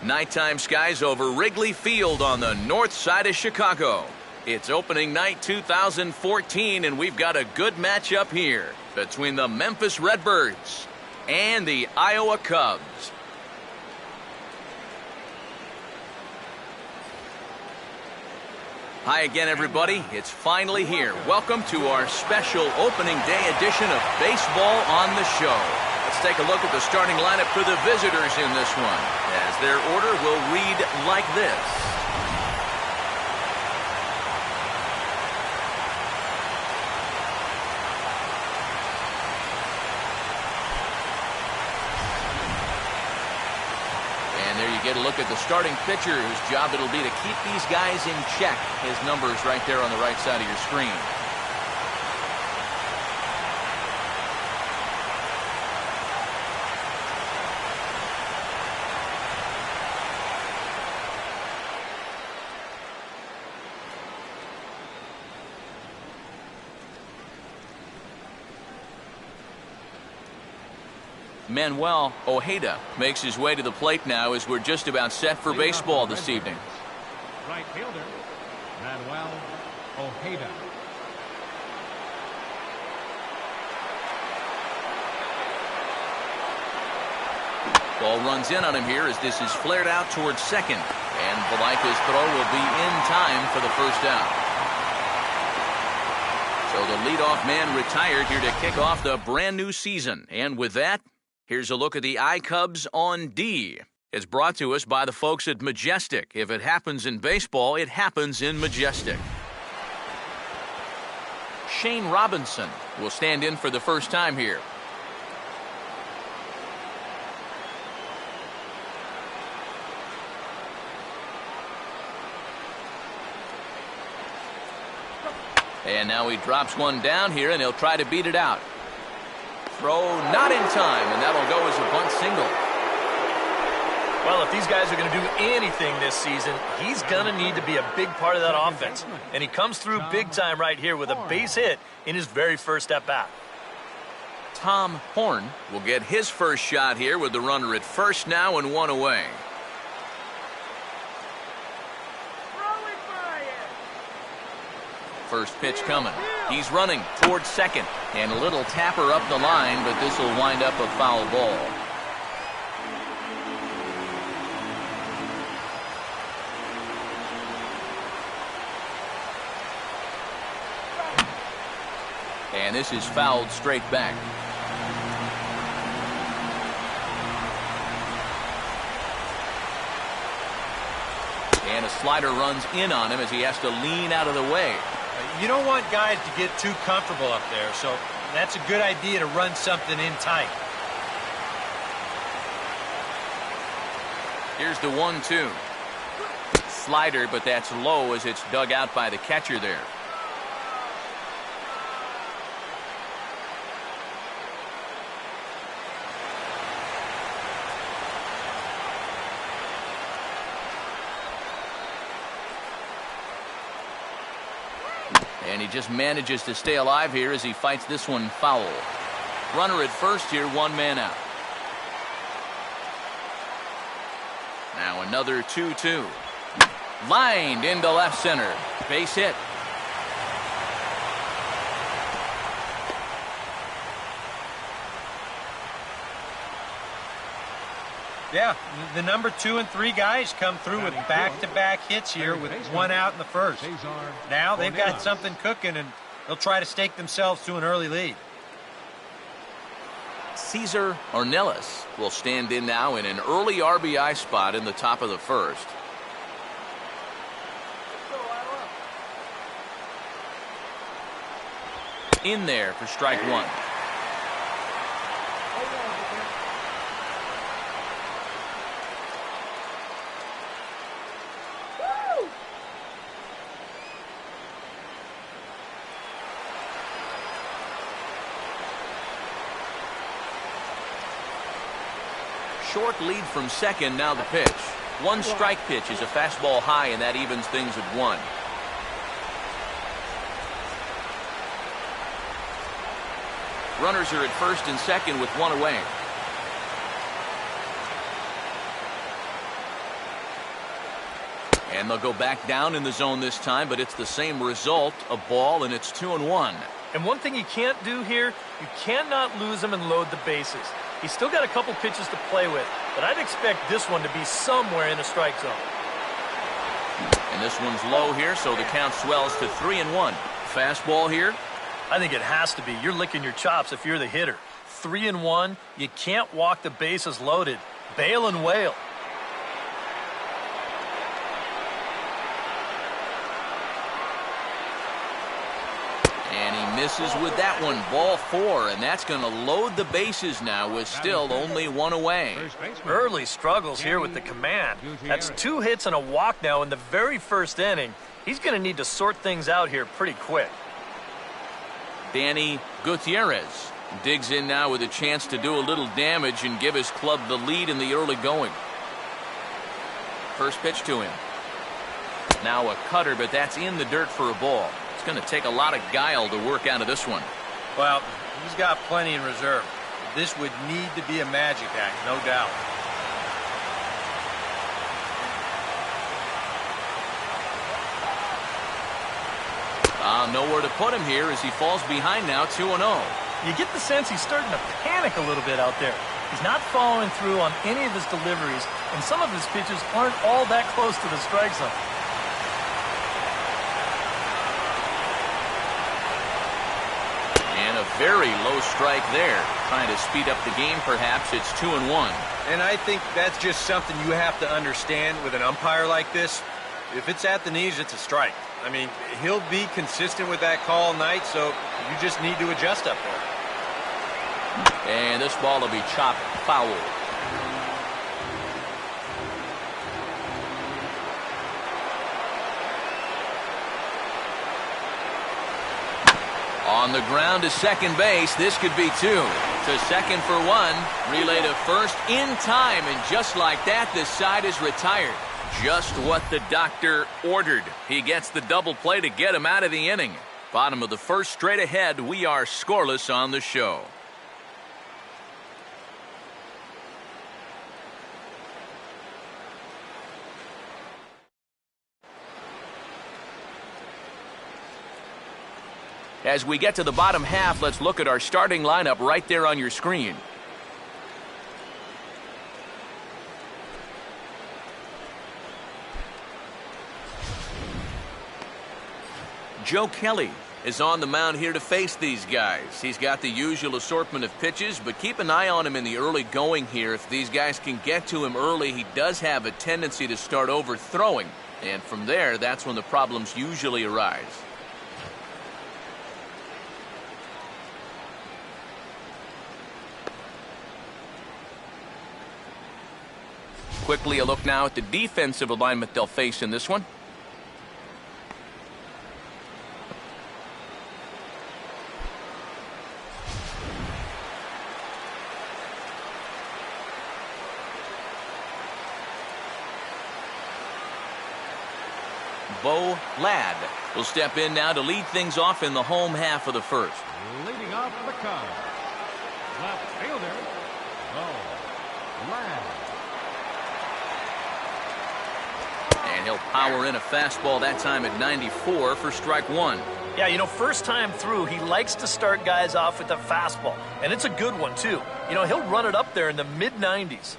Nighttime skies over Wrigley Field on the north side of Chicago. It's opening night 2014, and we've got a good matchup here between the Memphis Redbirds and the Iowa Cubs. Hi again, everybody. It's finally here. Welcome to our special opening day edition of Baseball on the Show. Let's take a look at the starting lineup for the visitors in this one, as their order will read like this. And there you get a look at the starting pitcher, whose job it'll be to keep these guys in check. His number's right there on the right side of your screen. Manuel Ojeda makes his way to the plate now as we're just about set for baseball this evening. Right fielder, Manuel Ojeda. Ball runs in on him here as this is flared out towards second. And Valaica's throw will be in time for the first out. So the leadoff man retired here to kick off the brand new season. And with that, here's a look at the iCubs on D. It's brought to us by the folks at Majestic. If it happens in baseball, it happens in Majestic. Shane Robinson will stand in for the first time here. And now he drops one down here, and he'll try to beat it out. Throw not in time, and that'll go as a bunt single. Well, if these guys are going to do anything this season, he's going to need to be a big part of that offense. And he comes through big time right here with a base hit in his very first at-bat. Tom Horn will get his first shot here with the runner at first now and one away. First pitch coming. He's running towards second. And a little tapper up the line, but this will wind up a foul ball. And this is fouled straight back. And a slider runs in on him as he has to lean out of the way. You don't want guys to get too comfortable up there, so that's a good idea to run something in tight. Here's the 1-2. Slider, but that's low as it's dug out by the catcher there. And he just manages to stay alive here as he fights this one foul. Runner at first here, one man out. Now another 2-2. Lined into left center. Base hit. Yeah, the number 2 and 3 guys come through with back-to-back hits here with one out in the first. Now they've got something cooking, and they'll try to stake themselves to an early lead. Cesar Ornelas will stand in now in an early RBI spot in the top of the first. In there for strike one. Short lead from second, now the pitch. One strike pitch is a fastball high, and that evens things at one. Runners are at first and second with one away. And they'll go back down in the zone this time, but it's the same result, a ball, and it's 2-1. And one thing you can't do here, you cannot lose him and load the bases. He's still got a couple pitches to play with, but I'd expect this one to be somewhere in the strike zone. And this one's low here, so the count swells to 3-1. Fastball here. I think it has to be. You're licking your chops if you're the hitter. 3-1, you can't walk the bases loaded. Bail and wail. And he misses with that one. Ball 4, and that's going to load the bases now with still only one away. Early struggles here with the command. That's 2 hits and a walk now in the very first inning. He's going to need to sort things out here pretty quick. Danny Gutierrez digs in now with a chance to do a little damage and give his club the lead in the early going. First pitch to him. Now a cutter, but that's in the dirt for a ball. It's going to take a lot of guile to work out of this one. Well, he's got plenty in reserve. This would need to be a magic act, no doubt. Nowhere to put him here as he falls behind now, 2-0. You get the sense he's starting to panic a little bit out there. He's not following through on any of his deliveries, and some of his pitches aren't all that close to the strike zone. And a very low strike there. Trying to speed up the game, perhaps. It's 2-1. And I think that's just something you have to understand with an umpire like this. If it's at the knees, it's a strike. I mean, he'll be consistent with that call all night, so you just need to adjust up there. And this ball will be chopped foul. On the ground to second base. This could be 2. To second for 1. Relay to first in time, and just like that, the side is retired. Just what the doctor ordered. He gets the double play to get him out of the inning. Bottom of the first, straight ahead. We are scoreless on the show. As we get to the bottom half, let's look at our starting lineup right there on your screen. Joe Kelly is on the mound here to face these guys. He's got the usual assortment of pitches, but keep an eye on him in the early going here. If these guys can get to him early, he does have a tendency to start overthrowing. And from there, that's when the problems usually arise. Quickly a look now at the defensive alignment they'll face in this one. Bo Ladd will step in now to lead things off in the home half of the first. Leading off the Cubs, left fielder, Bo Ladd. And he'll power in a fastball that time at 94 for strike 1. Yeah, you know, first time through, he likes to start guys off with a fastball. And it's a good one, too. You know, he'll run it up there in the mid-90s.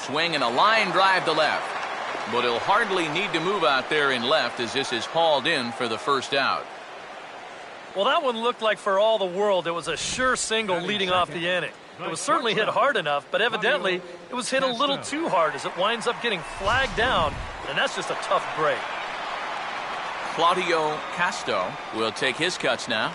Swing and a line drive to left. But he'll hardly need to move out there in left as this is hauled in for the first out. Well, that one looked like for all the world it was a sure single leading off the inning. It was certainly hit hard enough, but evidently it was hit a little too hard as it winds up getting flagged down, and that's just a tough break. Claudio Casto will take his cuts now.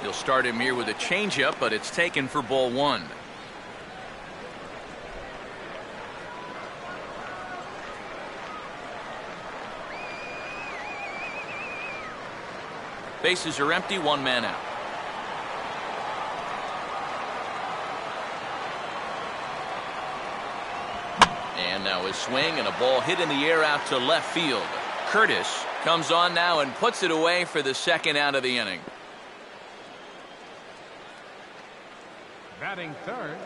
He'll start him here with a changeup, but it's taken for ball 1. Bases are empty, 1 man out. And now his swing and a ball hit in the air out to left field. Curtis comes on now and puts it away for the second out of the inning. Batting third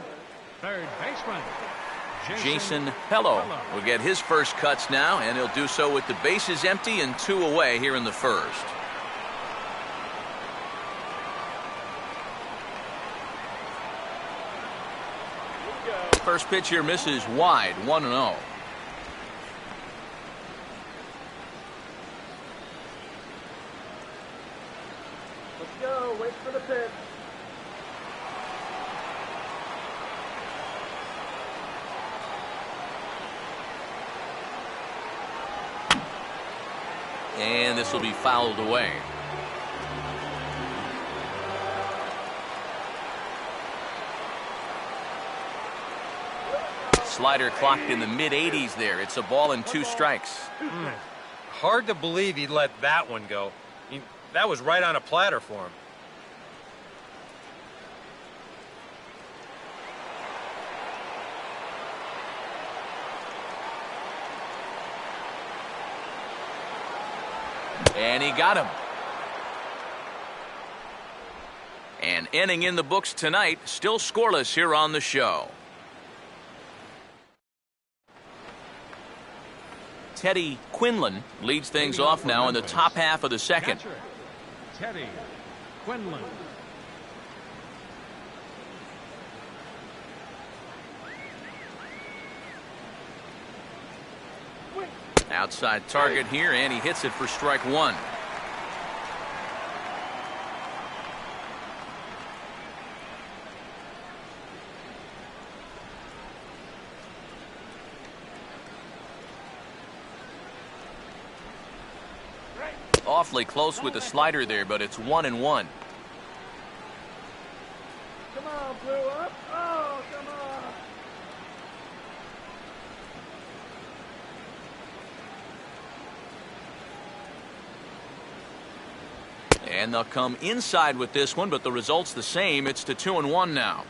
baseman, Jason Pello will get his first cuts now, and he'll do so with the bases empty and 2 away here in the first. First pitch here misses wide, 1-0. Let's go. Wait for the pitch. And this will be fouled away. Slider clocked in the mid-80s there. It's a ball and 2 strikes. Hard to believe he let that one go. That was right on a platter for him. And he got him. An inning in the books tonight, still scoreless here on the show. Teddy Quinlan leads things off now in the top half of the second. catcher, Teddy Quinlan. Outside target here, and he hits it for strike 1. Awfully close with the slider there, but it's 1-1. Come on, Blue, up. Oh, come on. And they'll come inside with this one, but the result's the same. It's to 2-1 now.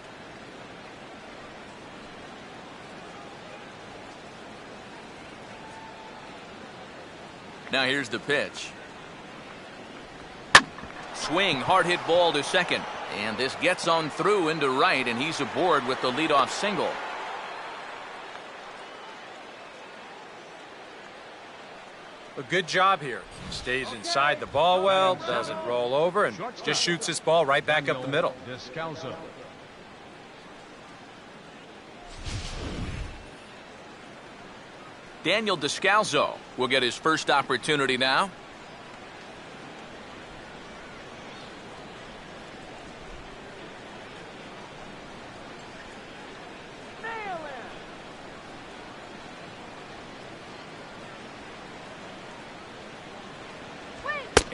Now here's the pitch. Swing, hard hit ball to second. And this gets on through into right, and he's aboard with the leadoff single. A good job here. Stays inside the ball well, doesn't roll over, and just shoots this ball right back up the middle. Descalso. Daniel Descalso will get his first opportunity now.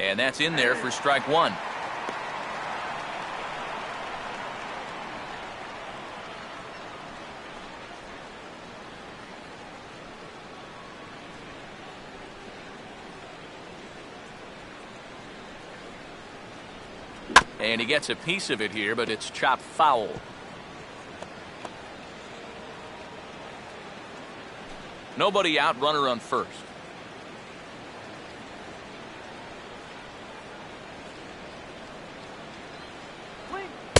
And that's in there for strike 1. And he gets a piece of it here, but it's chopped foul. Nobody out, runner on first.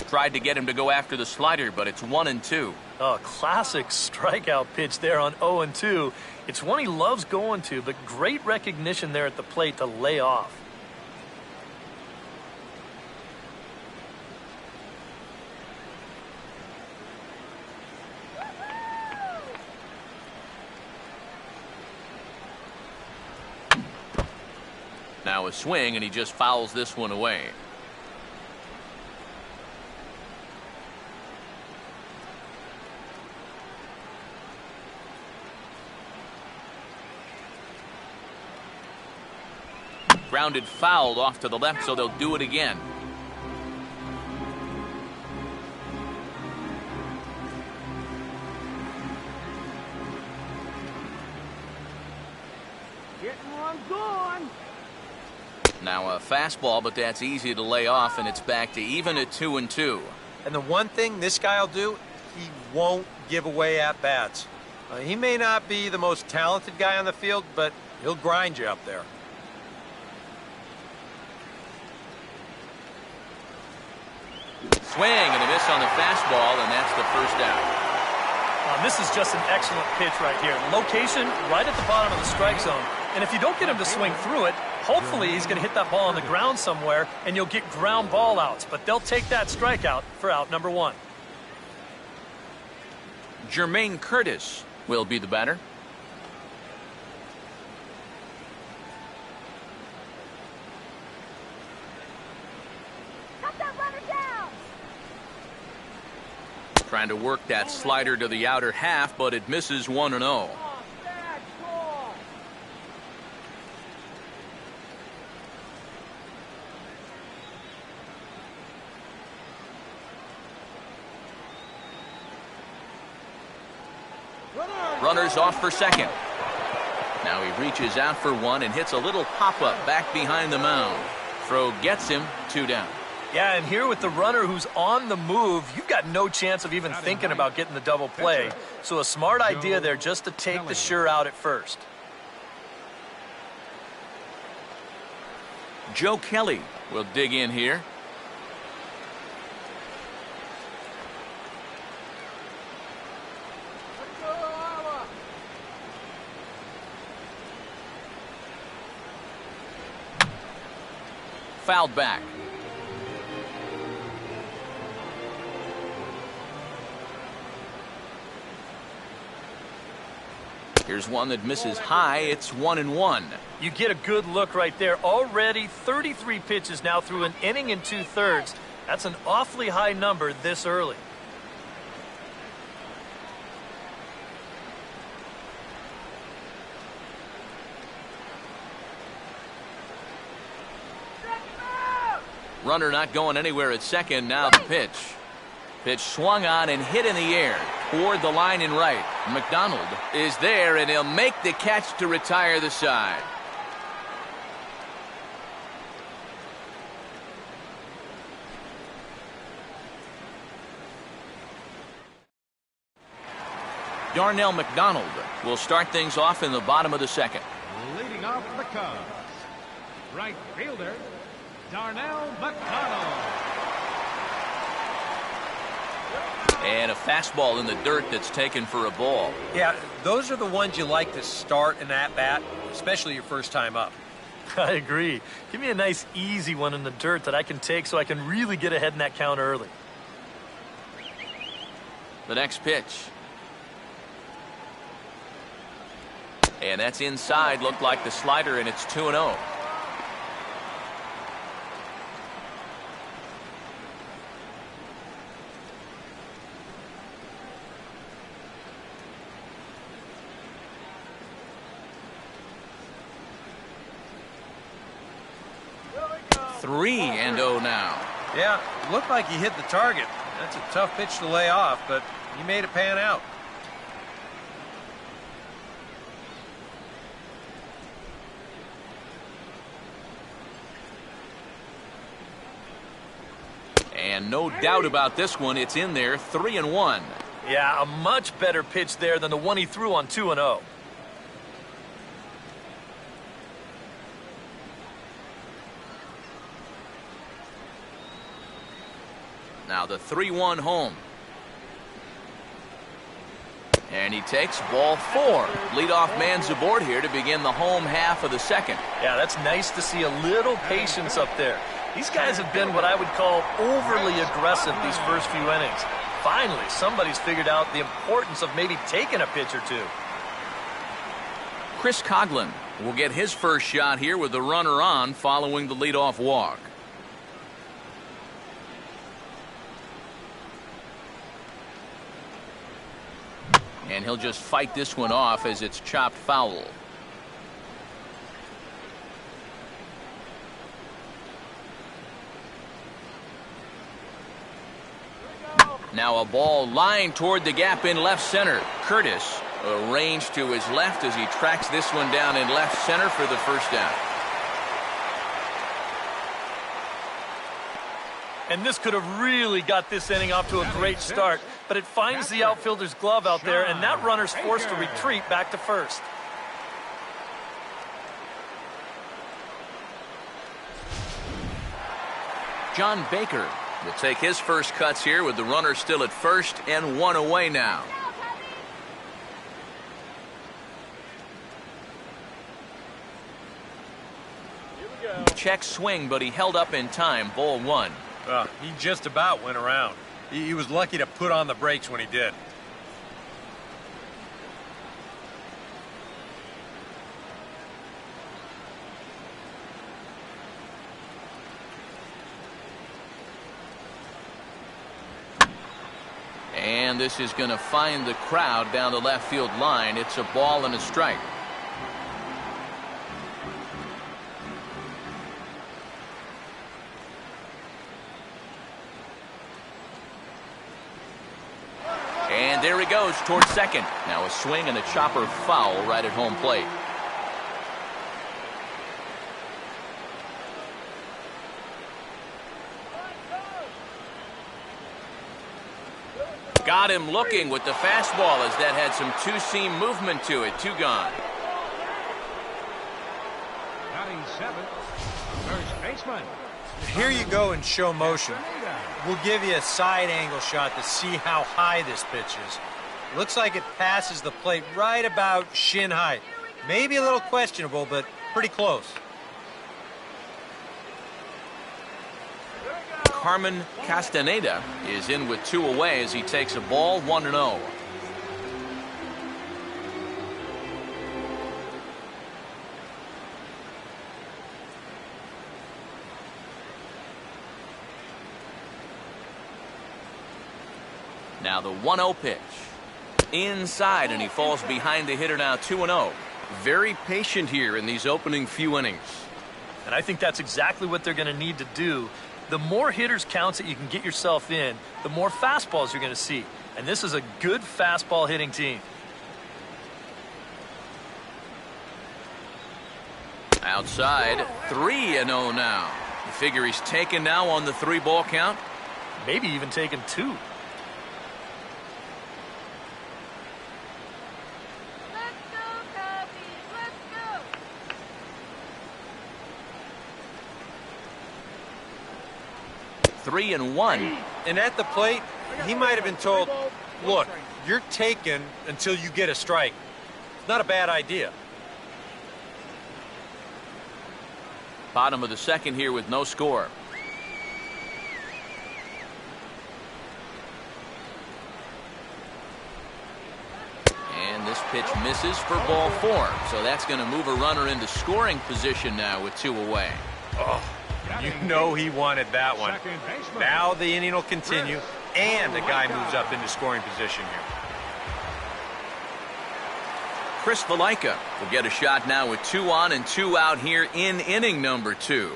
Tried to get him to go after the slider, but it's 1-2. Oh, classic strikeout pitch there on 0-2. It's one he loves going to, but great recognition there at the plate to lay off. Now a swing, and he just fouls this one away. Grounded fouled off to the left, so they'll do it again. Getting one gone. Now a fastball, but that's easy to lay off, and it's back to even at 2-2. And the one thing this guy will do, he won't give away at-bats. He may not be the most talented guy on the field, but he'll grind you up there. Swing and a miss on the fastball, and that's the first out. This is just an excellent pitch right here. Location right at the bottom of the strike zone. And if you don't get him to swing through it, hopefully he's going to hit that ball on the ground somewhere, and you'll get ground ball outs. But they'll take that strikeout for out number 1. Jermaine Curtis will be the batter. Trying to work that slider to the outer half, but it misses 1-0. Runner's off for second. Now he reaches out for one and hits a little pop-up back behind the mound. Throw gets him, 2 down. Yeah, and here with the runner who's on the move, you've got no chance of even thinking about getting the double play. So a smart idea there just to take the sure out at first. Joe Kelly will dig in here. Fouled back. Here's one that misses high. It's 1-1. You get a good look right there. Already 33 pitches now through an inning and 2/3. That's an awfully high number this early. Runner not going anywhere at second. Now the pitch. Pitch swung on and hit in the air toward the line in right. McDonald is there, and he'll make the catch to retire the side. Darnell McDonald will start things off in the bottom of the second. Leading off the Cubs, right fielder, Darnell McDonald. And a fastball in the dirt that's taken for a ball. Yeah, those are the ones you like to start an at-bat, especially your first time up. I agree. Give me a nice easy one in the dirt that I can take so I can really get ahead in that count early. The next pitch. And that's inside. Looked like the slider, and it's 2-0. Three and 0 now. Yeah, looked like he hit the target. That's a tough pitch to lay off, but he made it pan out. And no doubt about this one, it's in there, 3-1. Yeah, a much better pitch there than the one he threw on 2-0. Now the 3-1 home. And he takes ball 4. Leadoff man's aboard here to begin the home half of the second. Yeah, that's nice to see a little patience up there. These guys have been what I would call overly aggressive these first few innings. Finally, somebody's figured out the importance of maybe taking a pitch or two. Chris Coughlin will get his first shot here with the runner on following the leadoff walk. And he'll just fight this one off as it's chopped foul. Now a ball lined toward the gap in left center. Curtis arranged to his left as he tracks this one down in left center for the first out. And this could have really got this inning off to a great start, but it finds the outfielder's glove out there, and that runner's forced to retreat back to first. John Baker will take his first cuts here with the runner still at first and one away now. Check swing, but he held up in time. Ball one. He just about went around. He was lucky to put on the brakes when he did. And this is going to find the crowd down the left field line. It's a ball and a strike. And there he goes towards second. Now a swing and a chopper foul right at home plate. Got him looking with the fastball as that had some two-seam movement to it. Two gone. Batting seventh, first baseman. Here you go in show motion. We'll give you a side angle shot to see how high this pitch is. Looks like it passes the plate right about shin height. Maybe a little questionable, but pretty close. Carmen Castaneda is in with two away as he takes a ball 1-0. Now the 1-0 pitch. Inside, and he falls behind the hitter now 2-0. Very patient here in these opening few innings. And I think that's exactly what they're going to need to do. The more hitters counts that you can get yourself in, the more fastballs you're going to see. And this is a good fastball hitting team. Outside, 3-0 now. You figure he's taken now on the 3-ball count? Maybe even taken 2. Let's go, Cubbies! Let's go! Three and one. And at the plate, he might have been told, look, you're taken until you get a strike. Not a bad idea. Bottom of the second here with no score. And this pitch misses for ball 4. So that's going to move a runner into scoring position now with 2 away. Oh, you know he wanted that one. Now the inning will continue, and the guy moves up into scoring position here. Chris Valaika will get a shot now with 2 on and 2 out here in inning number 2.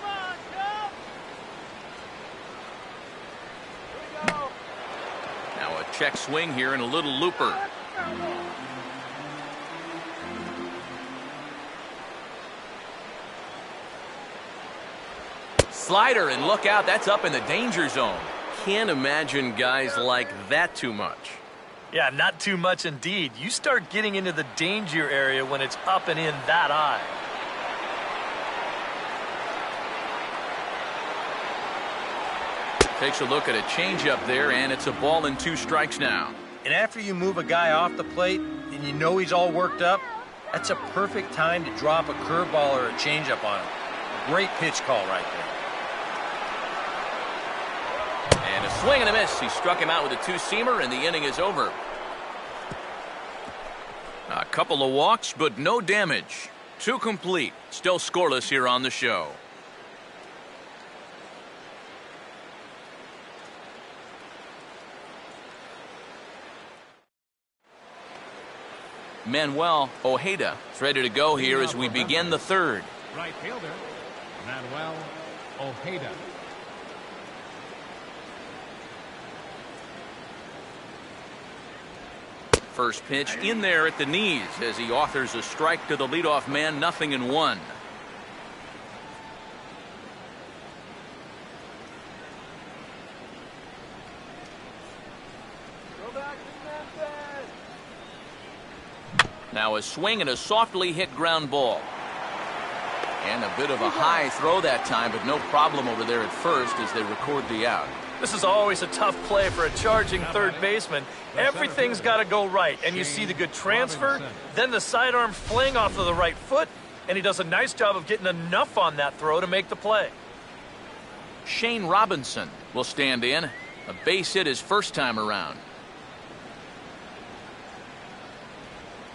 Come on, Cubs! Here we go. Now a check swing here and a little looper. Slider, and look out, that's up in the danger zone. Can't imagine guys like that too much. Yeah, not too much indeed. You start getting into the danger area when it's up and in that high. Takes a look at a changeup there, and it's a ball and 2 strikes now. And after you move a guy off the plate and you know he's all worked up, that's a perfect time to drop a curveball or a changeup on him. Great pitch call right there. And a swing and a miss. He struck him out with a 2-seamer, and the inning is over. A couple of walks, but no damage. 2 complete. Still scoreless here on the show. Manuel Ojeda is ready to go here as we begin the 3rd. Right fielder, Manuel Ojeda. First pitch in there at the knees as he authors a strike to the leadoff man, 0-1. back to Memphis. Now a swing and a softly hit ground ball. And a bit of a high throw that time, but no problem over there at first as they record the out. This is always a tough play for a charging third baseman. Everything's got to go right, and you see the good transfer, then the sidearm fling off of the right foot, and he does a nice job of getting enough on that throw to make the play. Shane Robinson will stand in. A base hit his first time around.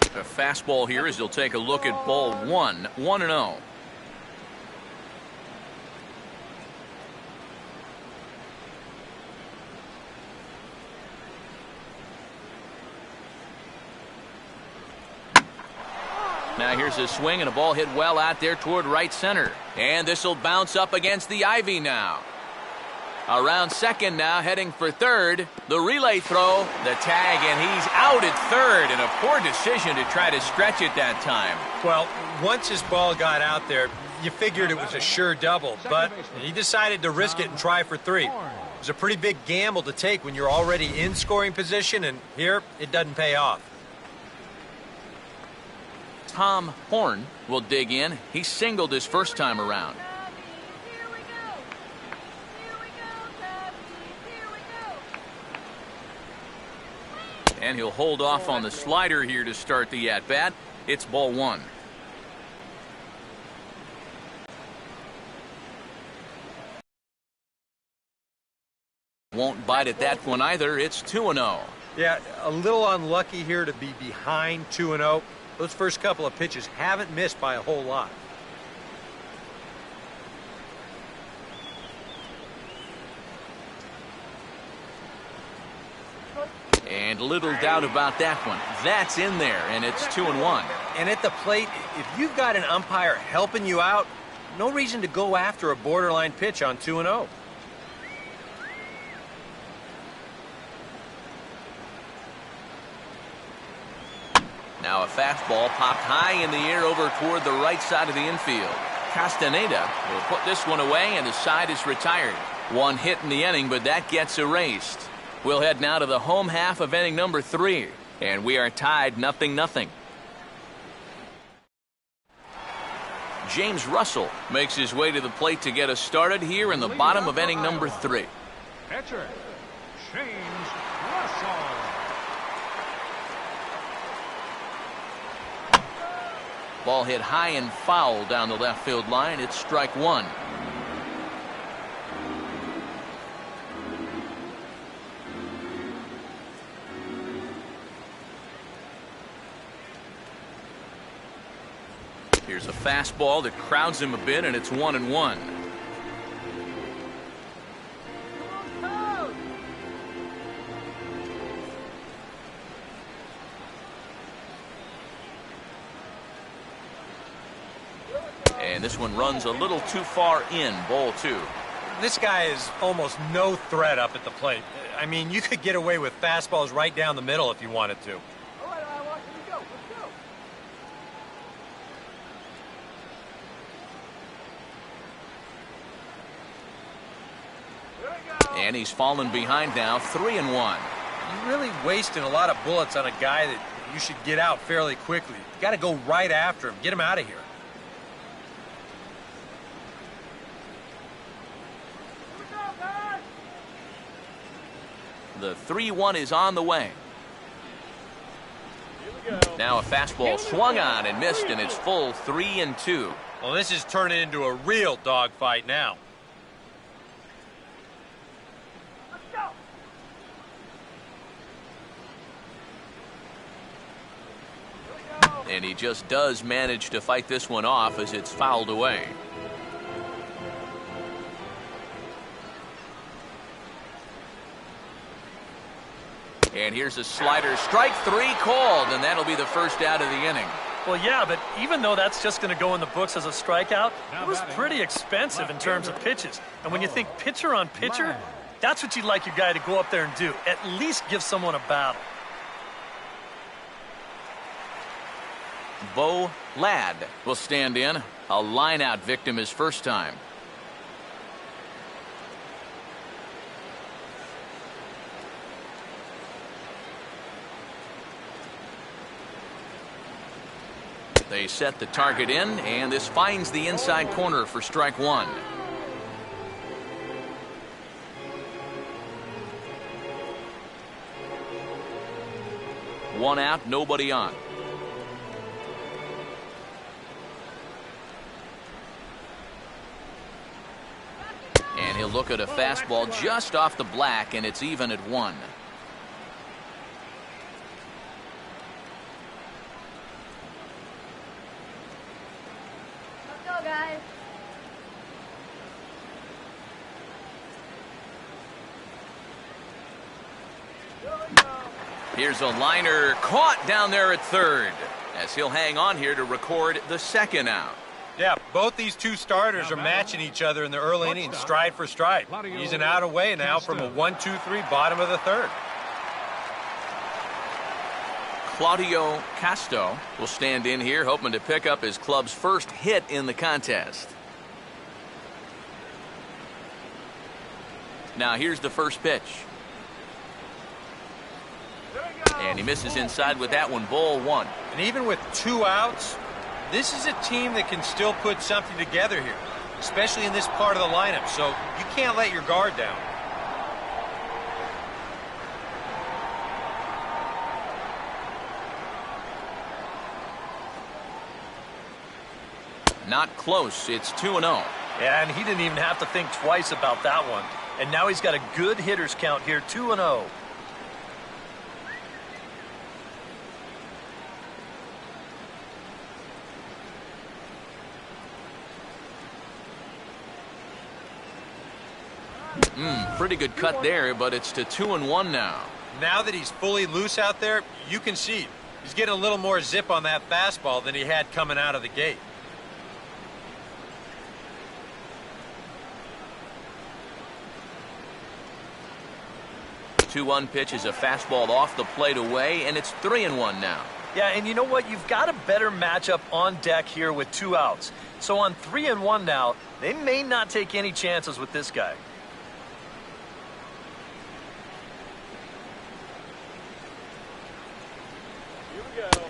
A fastball here as he'll take a look at ball 1, 1-0. Now here's a swing and a ball hit well out there toward right center. And this will bounce up against the ivy now. Around second now, heading for third. The relay throw, the tag, and he's out at third. And a poor decision to try to stretch it that time. Well, once his ball got out there, you figured it was a sure double, but he decided to risk it and try for 3. It was a pretty big gamble to take when you're already in scoring position, and here it doesn't pay off. Tom Horn will dig in. He singled his first time around. And he'll hold off on the slider here to start the at-bat. It's ball 1. Won't bite at that one either. It's 2-0. Yeah, a little unlucky here to be behind 2-0. Those first couple of pitches haven't missed by a whole lot. And little doubt about that one. That's in there, and it's 2-1. And at the plate, if you've got an umpire helping you out, no reason to go after a borderline pitch on 2-0. Now a fastball popped high in the air over toward the right side of the infield. Castaneda will put this one away, and the side is retired. One hit in the inning, but that gets erased. We'll head now to the home half of inning number 3, and we are tied 0-0. James Russell makes his way to the plate to get us started here in the bottom of inning number 3. Pitcher, James Russell. Ball hit high and foul down the left field line. It's strike 1. Here's a fastball that crowds him a bit, and it's 1-1. And this one runs a little too far in, ball 2. This guy is almost no threat up at the plate. I mean, you could get away with fastballs right down the middle if you wanted to. All right, I want you to go. Let's go. And he's fallen behind now, 3-1. You're really wasting a lot of bullets on a guy that you should get out fairly quickly. You got to go right after him. Get him out of here. The 3-1 is on the way. Now a fastball swung on and missed, and it's full 3-2. Well, this is turning into a real dogfight now. Let's go. And he just does manage to fight this one off as it's fouled away. And here's a slider, strike 3 called, and that'll be the first out of the inning. Well, yeah, but even though that's just going to go in the books as a strikeout, it was pretty expensive in terms of pitches. And when you think pitcher on pitcher, that's what you'd like your guy to go up there and do. At least give someone a battle. Bo Ladd will stand in. A line-out victim his first time. They set the target in, and this finds the inside corner for strike one. One out, nobody on. And he'll look at a fastball just off the black, and it's even at one. Let's go, guys. Here's a liner caught down there at third, as he'll hang on here to record the second out. Yeah, both these two starters are matching each other in the early innings, stride for stride. He's an out away now from a 1-2-3 bottom of the third. Claudio Casto will stand in here, hoping to pick up his club's first hit in the contest. Now here's the first pitch. And he misses inside with that one, ball one. And even with 2 outs, this is a team that can still put something together here, especially in this part of the lineup, so you can't let your guard down. Not close. It's 2-0. Yeah, and he didn't even have to think twice about that one. And now he's got a good hitter's count here, 2-0. Pretty good cut there, but it's to 2-1 now. Now that he's fully loose out there, you can see he's getting a little more zip on that fastball than he had coming out of the gate. Two-one pitch is a fastball off the plate away, and it's 3-1 now. Yeah, and you know what? You've got a better matchup on deck here with 2 outs. So on 3-1 now, they may not take any chances with this guy.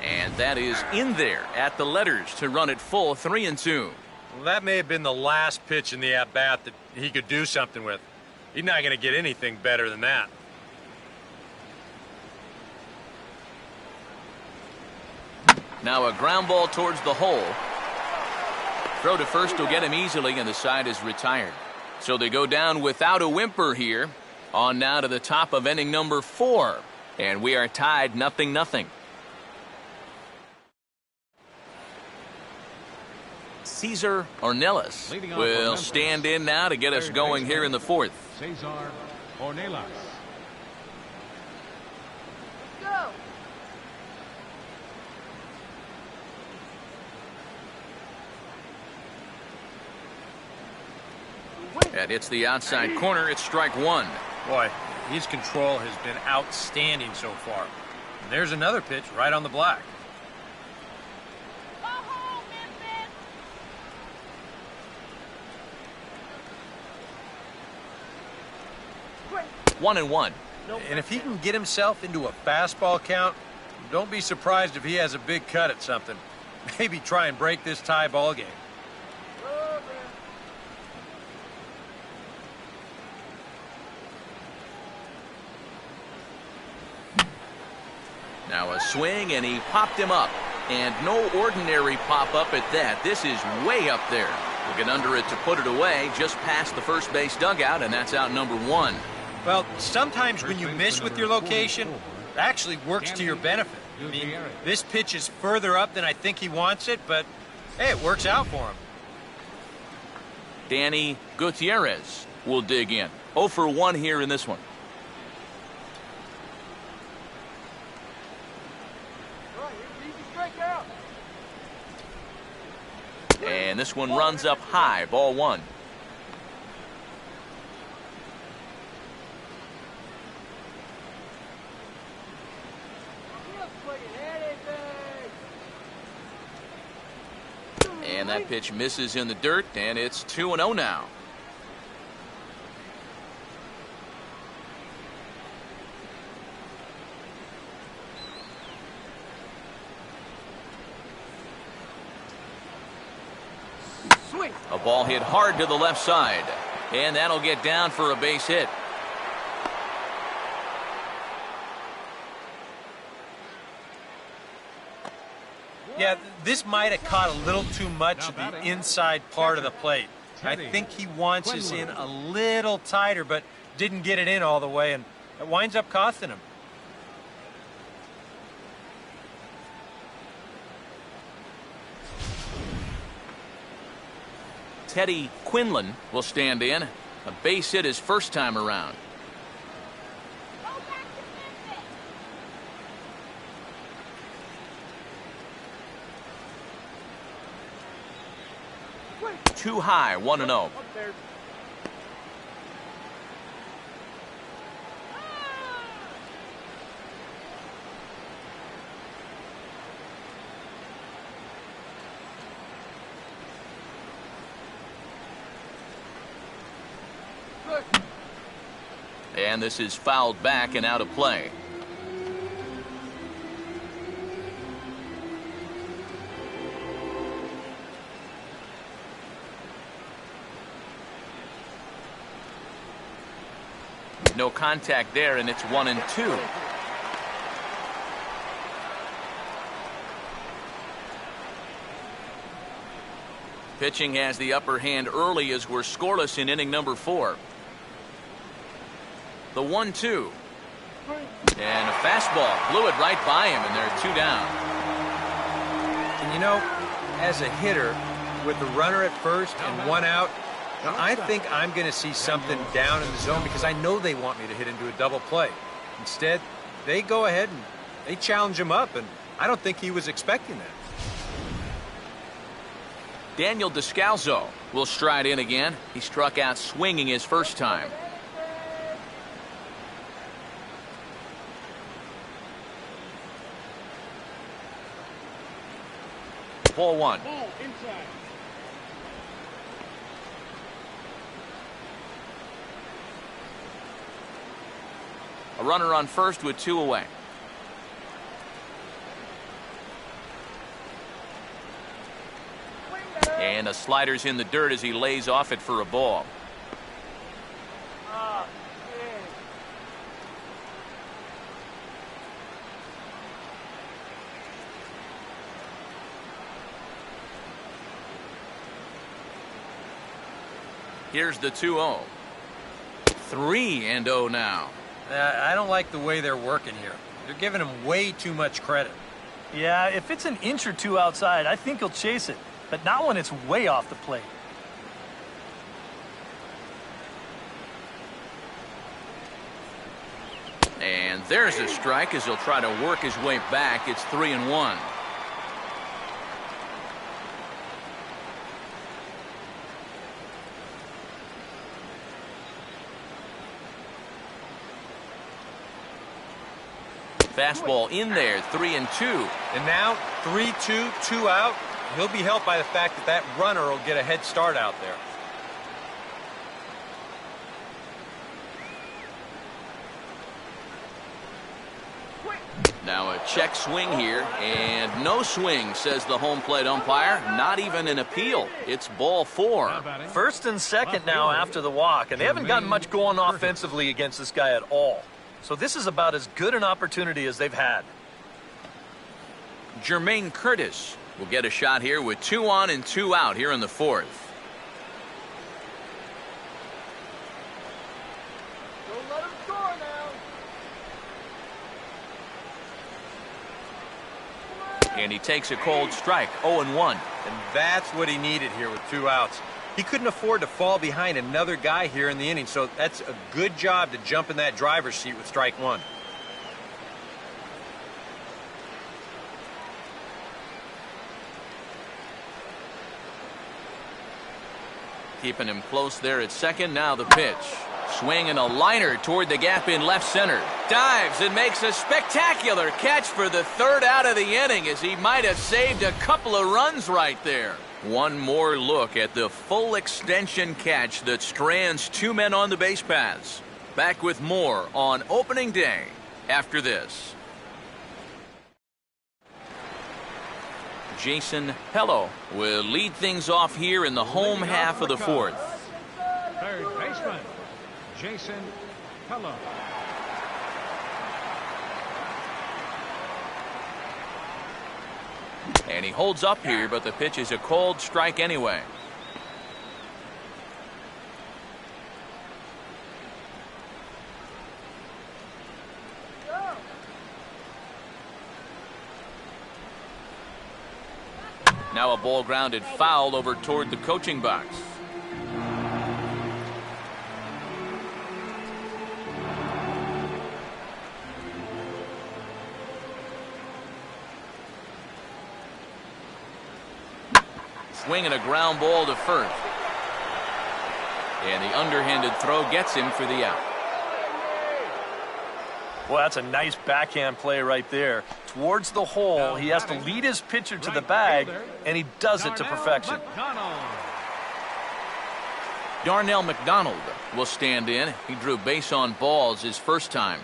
And that is in there at the letters to run it full, 3-2. Well, that may have been the last pitch in the at-bat that he could do something with. He's not going to get anything better than that. Now a ground ball towards the hole. Throw to first will get him easily, and the side is retired. So they go down without a whimper here. On now to the top of inning number 4. And we are tied 0-0. Cesar Ornelas will stand in now to get us going here in the 4th. Cesar Ornelas. Go. That hits the outside corner. It's strike one. Boy, his control has been outstanding so far. And there's another pitch right on the black. Go home, Memphis. 1-1. And if he can get himself into a fastball count, don't be surprised if he has a big cut at something. Maybe try and break this tie ball game. Now a swing, and he popped him up. And no ordinary pop-up at that. This is way up there. Looking under it to put it away, just past the first base dugout, and that's out number 1. Well, sometimes when you miss with your location, it actually works to your benefit. I mean, this pitch is further up than I think he wants it, but, hey, it works out for him. Danny Gutierrez will dig in. 0 for 1 here in this one. And this one runs up high, ball 1. And that pitch misses in the dirt, and it's 2-0 now. A ball hit hard to the left side. And that'll get down for a base hit. Yeah, this might have caught a little too much of the inside part of the plate. I think he wants us in a little tighter, but didn't get it in all the way, and it winds up costing him. Teddy Coughlin will stand in. A base hit his first time around. Too high, 1-0. And this is fouled back and out of play. No contact there, and it's 1-2. Pitching has the upper hand early as we're scoreless in inning number 4. The 1-2. And a fastball blew it right by him, and they're 2 down. And you know, as a hitter, with the runner at first and 1 out, I think I'm going to see something down in the zone because I know they want me to hit into a double play. Instead, they go ahead and they challenge him up, and I don't think he was expecting that. Daniel Descalzo will stride in again. He struck out swinging his first time. Ball 1. Ball inside. A runner on first with 2 away. And a slider's in the dirt as he lays off it for a ball. Here's the 2-0. 3-0 now. I don't like the way they're working here. They're giving him way too much credit. Yeah, if it's an inch or two outside, I think he'll chase it. But not when it's way off the plate. And there's a strike as he'll try to work his way back. It's 3-1. Fastball in there, 3-2. And now 3-2, 2 out. He'll be helped by the fact that that runner will get a head start out there. Now a check swing here, and no swing, says the home plate umpire. Not even an appeal. It's ball 4. First and second now after the walk, and they haven't gotten much going offensively against this guy at all. So this is about as good an opportunity as they've had. Jermaine Curtis will get a shot here with 2 on and 2 out here in the 4th. Don't let him score now. And he takes a cold strike, 0-1. And that's what he needed here with 2 outs. He couldn't afford to fall behind another guy here in the inning, so that's a good job to jump in that driver's seat with strike 1. Keeping him close there at second. Now the pitch. Swing and a liner toward the gap in left center. Dives and makes a spectacular catch for the 3rd out of the inning, as he might have saved a couple of runs right there. One more look at the full extension catch that strands 2 men on the base paths. Back with more on opening day after this. Jason Hello will lead things off here in the home half of the fourth. Third baseman, Jason Hello. And he holds up here, but the pitch is a called strike anyway. Now a ball grounded foul over toward the coaching box. Swinging a ground ball to first. And the underhanded throw gets him for the out. Well, that's a nice backhand play right there. Towards the hole, he has to lead his pitcher to the bag, and he does it to perfection. Darnell McDonald will stand in. He drew base on balls his first time.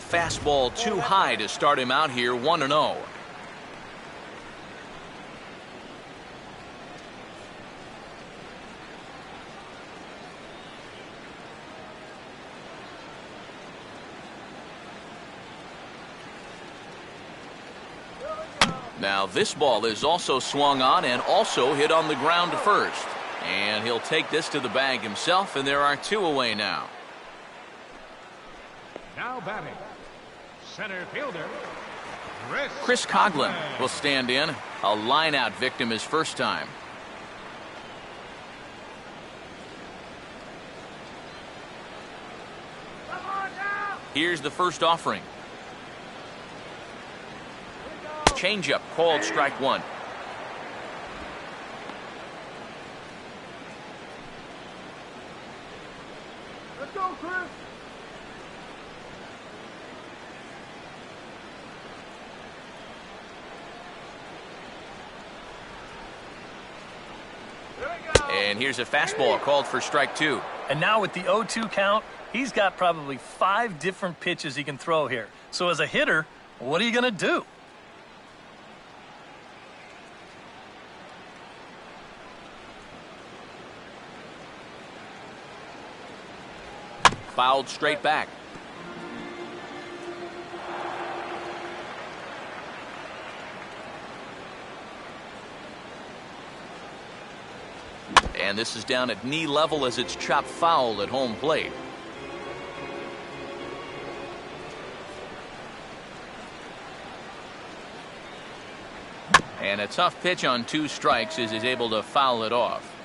Fastball too high to start him out here, 1-0. Now this ball is also swung on and also hit on the ground to first. And he'll take this to the bag himself, and there are 2 away now. Now batting, center fielder, Chris Coughlin will stand in. A line-out victim his first time. Here's the first offering. Changeup called strike 1. Let's go, Chris. And here's a fastball called for strike 2. And now with the 0-2 count, he's got probably 5 different pitches he can throw here. So as a hitter, what are you going to do? Fouled straight back. And this is down at knee level as it's chopped foul at home plate. And a tough pitch on 2 strikes as he's able to foul it off.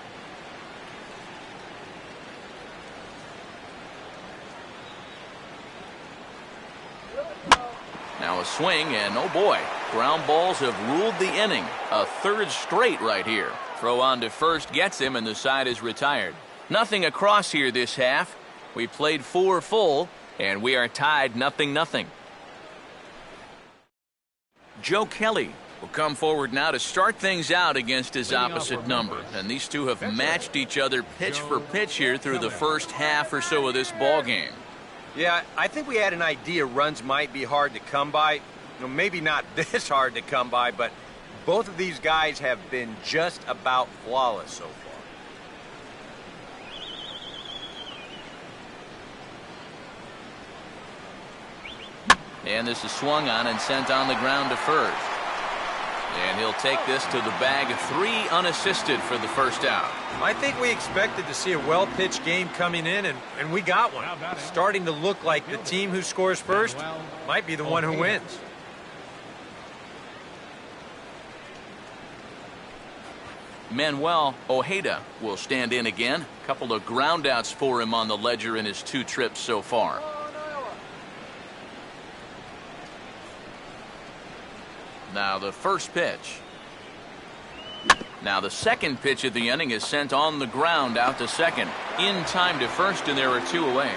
Now a swing, and oh boy, ground balls have ruled the inning. A 3rd straight right here. Throw on to first gets him, and the side is retired. Nothing across here this half. We played 4 full, and we are tied 0-0. Joe Kelly will come forward now to start things out against his opposite number. And these two have matched each other pitch for pitch here through the first half or so of this ball game. Yeah, I think we had an idea runs might be hard to come by. Maybe not this hard to come by, but both of these guys have been just about flawless so far. And this is swung on and sent on the ground to first. And he'll take this to the bag, 3 unassisted for the first out. I think we expected to see a well-pitched game coming in, and we got one. Starting to look like the team who scores first might be the one who wins. Manuel Ojeda will stand in again. A couple of groundouts for him on the ledger in his 2 trips so far. Now the first pitch. Now the second pitch of the inning is sent on the ground out to second. In time to first, and there are 2 away.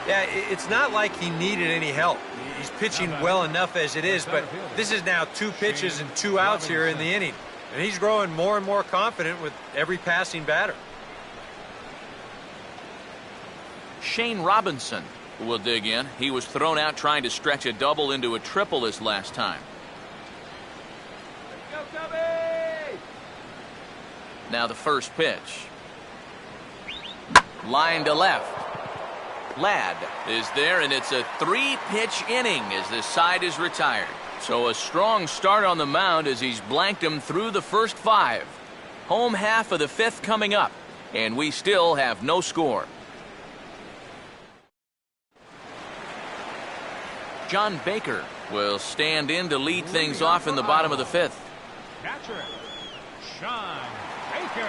Yeah, it's not like he needed any help. He's pitching well enough as it is, but this is now 2 pitches and 2 outs here in the inning. And he's growing more and more confident with every passing batter. Shane Robinson will dig in. He was thrown out trying to stretch a double into a triple this last time. Now the first pitch. Line to left. Ladd is there, and it's a 3-pitch inning as this side is retired. So a strong start on the mound as he's blanked him through the first 5. Home half of the 5th coming up, and we still have no score. John Baker will stand in to lead things off in the bottom of the 5th. Catcher, Sean Baker.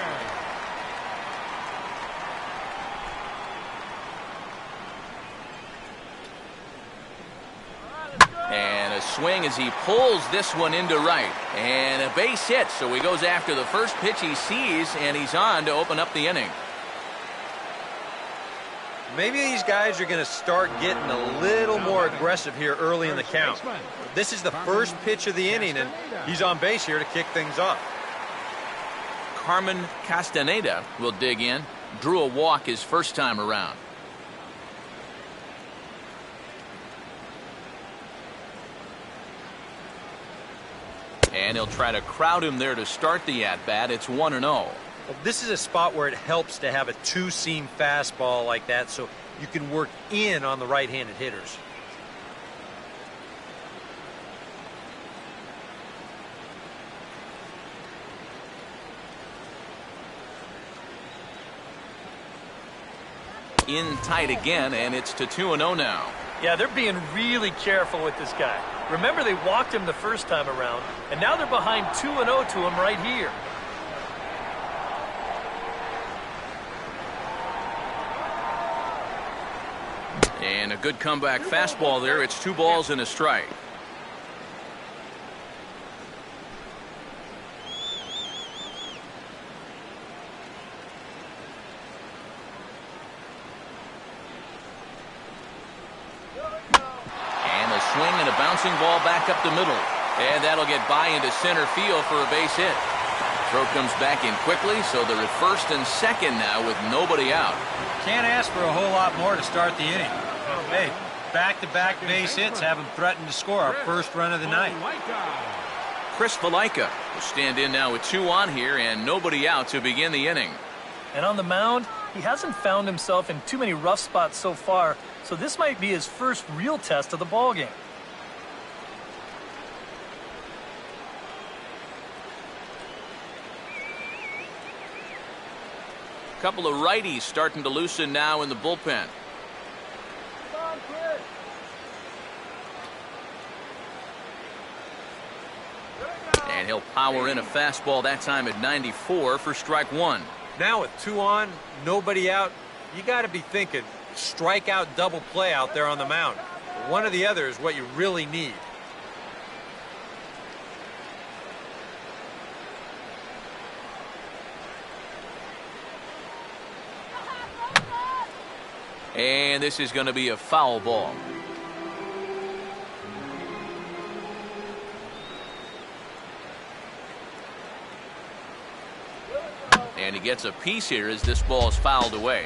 And a swing as he pulls this one into right. And a base hit, so he goes after the first pitch he sees, and he's on to open up the inning. Maybe these guys are going to start getting a little more aggressive here early in the count. This is the first pitch of the inning, and he's on base here to kick things off. Carmen Castaneda will dig in. Drew a walk his first time around. And he'll try to crowd him there to start the at-bat. It's 1-0. Well, this is a spot where it helps to have a 2-seam fastball like that so you can work in on the right-handed hitters. In tight again, and it's to 2-0 now. Yeah, they're being really careful with this guy. Remember, they walked him the first time around, and now they're behind 2-0 to him right here. And a good comeback fastball there. It's 2 balls and a strike. And a swing and a bouncing ball back up the middle. And that'll get by into center field for a base hit. Throw comes back in quickly, so they're at first and second now with nobody out. Can't ask for a whole lot more to start the inning. Hey, back-to-back base hits have him threatened to score our first run of the night. Chris Valaika will stand in now with 2 on here and nobody out to begin the inning. And on the mound, he hasn't found himself in too many rough spots so far, so this might be his first real test of the ballgame. Couple of righties starting to loosen now in the bullpen. And he'll power in a fastball that time at 94 for strike 1. Now with 2 on, nobody out, you got to be thinking strikeout double play out there on the mound. One or the other is what you really need. And this is going to be a foul ball. And he gets a piece here as this ball is fouled away.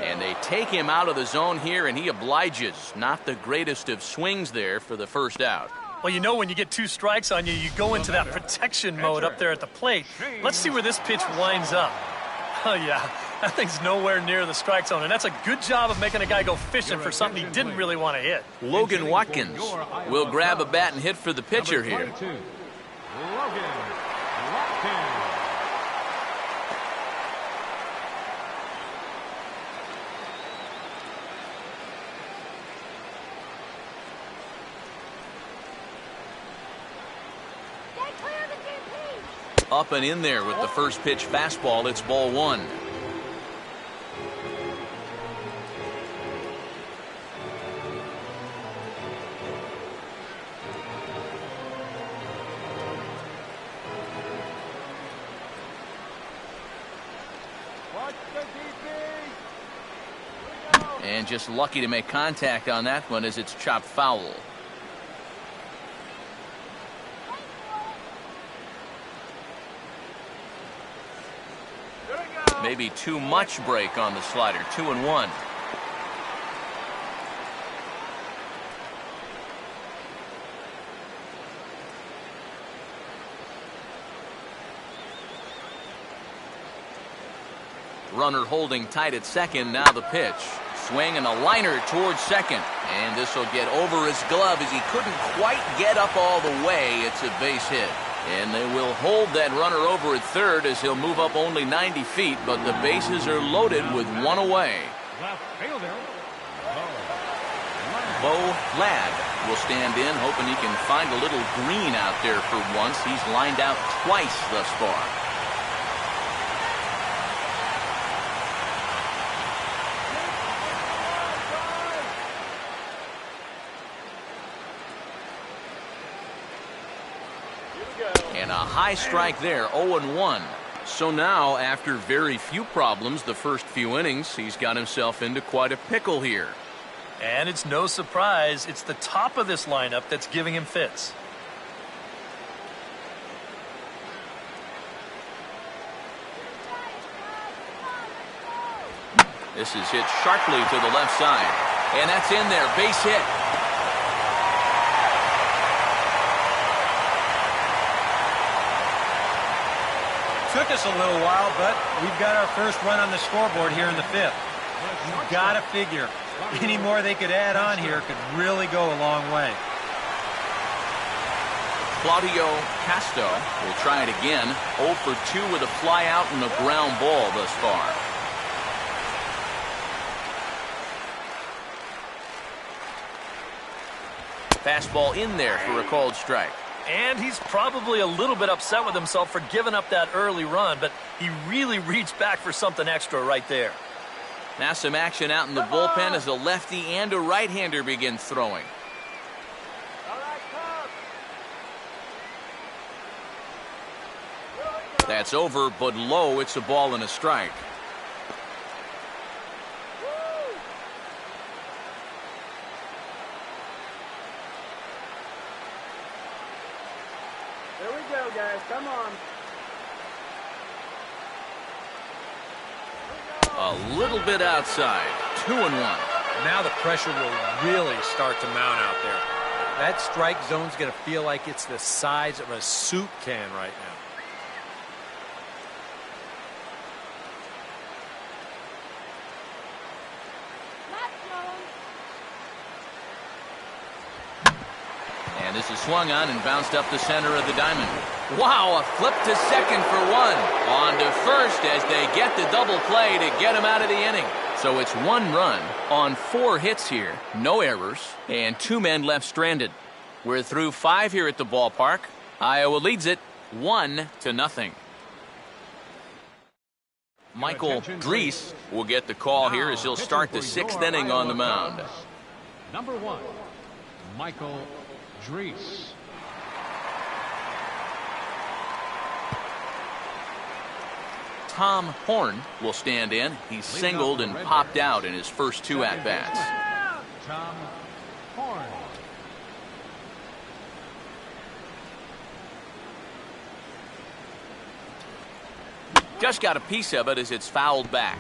And they take him out of the zone here, and he obliges. Not the greatest of swings there for the first out. Well, you know, when you get 2 strikes on you, you go into that protection mode up there at the plate. Let's see where this pitch winds up. Oh, yeah, that thing's nowhere near the strike zone, and that's a good job of making a guy go fishing for something he didn't really want to hit. Logan Watkins will grab a bat and hit for the pitcher here. Logan Watkins. Up and in there with the first pitch fastball. It's ball 1. And just lucky to make contact on that one as it's chopped foul. maybe too much break on the slider. 2-1. Runner holding tight at second. Now the pitch. Swing and a liner towards second. And this will get over his glove as he couldn't quite get up all the way. It's a base hit. And they will hold that runner over at third as he'll move up only 90 feet, but the bases are loaded with one away. Left fielder. Bo Ladd will stand in, hoping he can find a little green out there for once. He's lined out twice thus far. And a high strike there, 0-1. So now, after very few problems the first few innings, he's got himself into quite a pickle here. And it's no surprise, it's the top of this lineup that's giving him fits. This is hit sharply to the left side. And that's in there, base hit. Took us a little while, but we've got our first run on the scoreboard here in the fifth. You've got to figure any more they could add on here could really go a long way. Claudio Casto will try it again. 0 for 2 with a fly out and a ground ball thus far. Fastball in there for a called strike. And he's probably a little bit upset with himself for giving up that early run, but he really reached back for something extra right there. Now some action out in the bullpen as a lefty and a right-hander begin throwing. That's over, but low. It's a ball and a strike. Here we go, guys. Come on. A little bit outside. 2-1. Now the pressure will really start to mount out there. That strike zone's going to feel like it's the size of a soup can right now. And this is swung on and bounced up the center of the diamond. Wow, a flip to second for one. On to first as they get the double play to get him out of the inning. So it's 1 run on 4 hits here, no errors, and 2 men left stranded. We're through 5 here at the ballpark. Iowa leads it 1-0. Michael Drees will get the call here as he'll start the 6th inning on the mound. Number 1, Michael Drees. Tom Horn will stand in. He's singled and popped out in his first 2 at-bats. Tom Horn. Just got a piece of it as it's fouled back.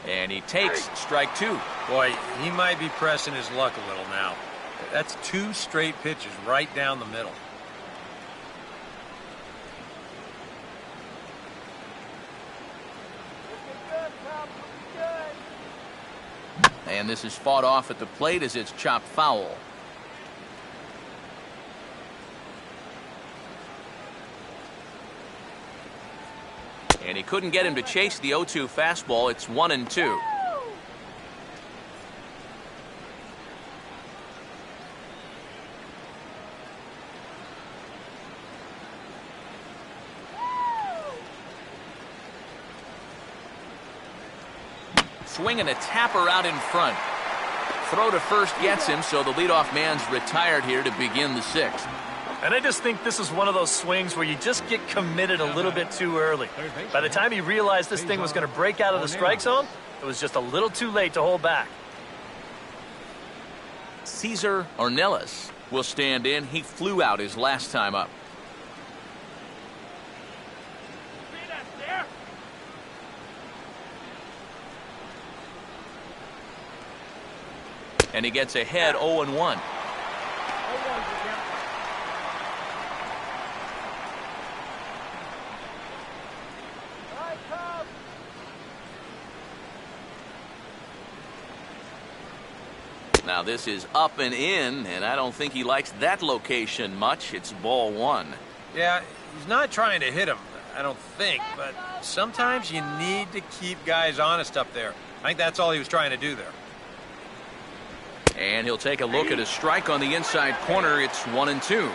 And he takes strike 2. Boy, he might be pressing his luck a little now. That's 2 straight pitches right down the middle. And this is fought off at the plate as it's chopped foul. And he couldn't get him to chase the 0-2 fastball. It's 1-2. Swinging a tapper out in front. Throw to first gets him, so the leadoff man's retired here to begin the 6th. And I just think this is one of those swings where you just get committed a little bit too early. By the time he realized this thing was going to break out of the strike zone, it was just a little too late to hold back. Cesar Ornelas will stand in. He flew out his last time up. And he gets ahead 0-1. Now this is up and in, and I don't think he likes that location much. It's ball one. Yeah, he's not trying to hit him, I don't think, but sometimes you need to keep guys honest up there. I think that's all he was trying to do there. And he'll take a look at a strike on the inside corner. It's 1-2.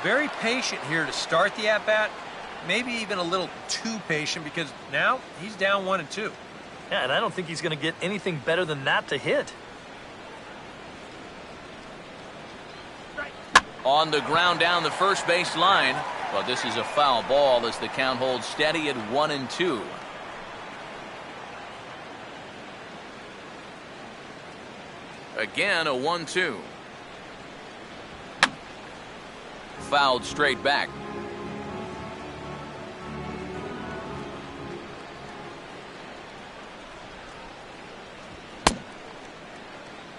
Very patient here to start the at-bat. Maybe even a little too patient because now he's down 1-2. Yeah, and I don't think he's going to get anything better than that to hit. On the ground down the first base line, but this is a foul ball as the count holds steady at 1-2. Again, a 1-2. Fouled straight back.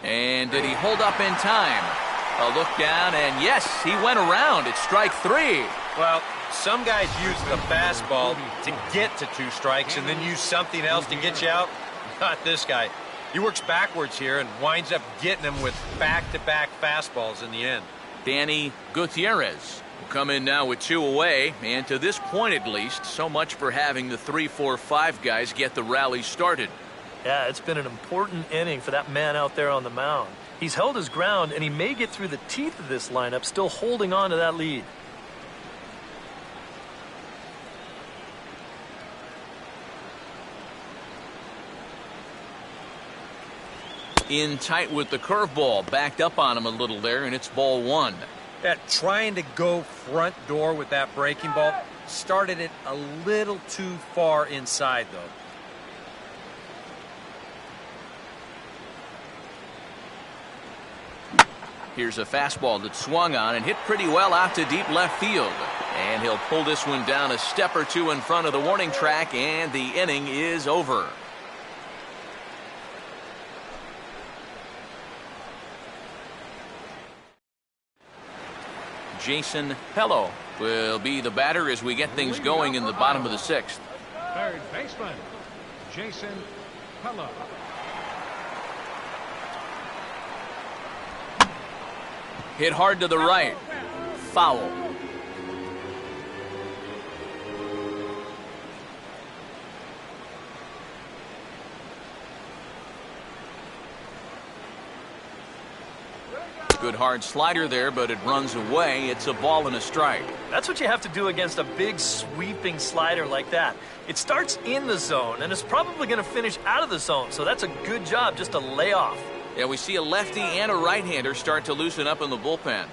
And did he hold up in time? A look down, and yes, he went around. It's strike three. Well, some guys use the fastball to get to 2 strikes and then use something else to get you out. Not this guy. He works backwards here and winds up getting them with back-to-back fastballs in the end. Danny Gutierrez will come in now with 2 away, and to this point at least, so much for having the 3-4-5 guys get the rally started. Yeah, it's been an important inning for that man out there on the mound. He's held his ground, and he may get through the teeth of this lineup, still holding on to that lead. In tight with the curveball, backed up on him a little there, and it's ball one. Yeah, trying to go front door with that breaking ball. Started it a little too far inside, though. Here's a fastball that swung on and hit pretty well out to deep left field. And he'll pull this one down a step or two in front of the warning track, and the inning is over. Jason Pello will be the batter as we get things going in the bottom of the 6th. Third baseman, Jason Pello. Hit hard to the right. Foul. Good hard slider there, but it runs away. It's a ball and a strike. That's what you have to do against a big sweeping slider like that. It starts in the zone, and it's probably going to finish out of the zone, so that's a good job just to lay off. Yeah, we see a lefty and a right-hander start to loosen up in the bullpen.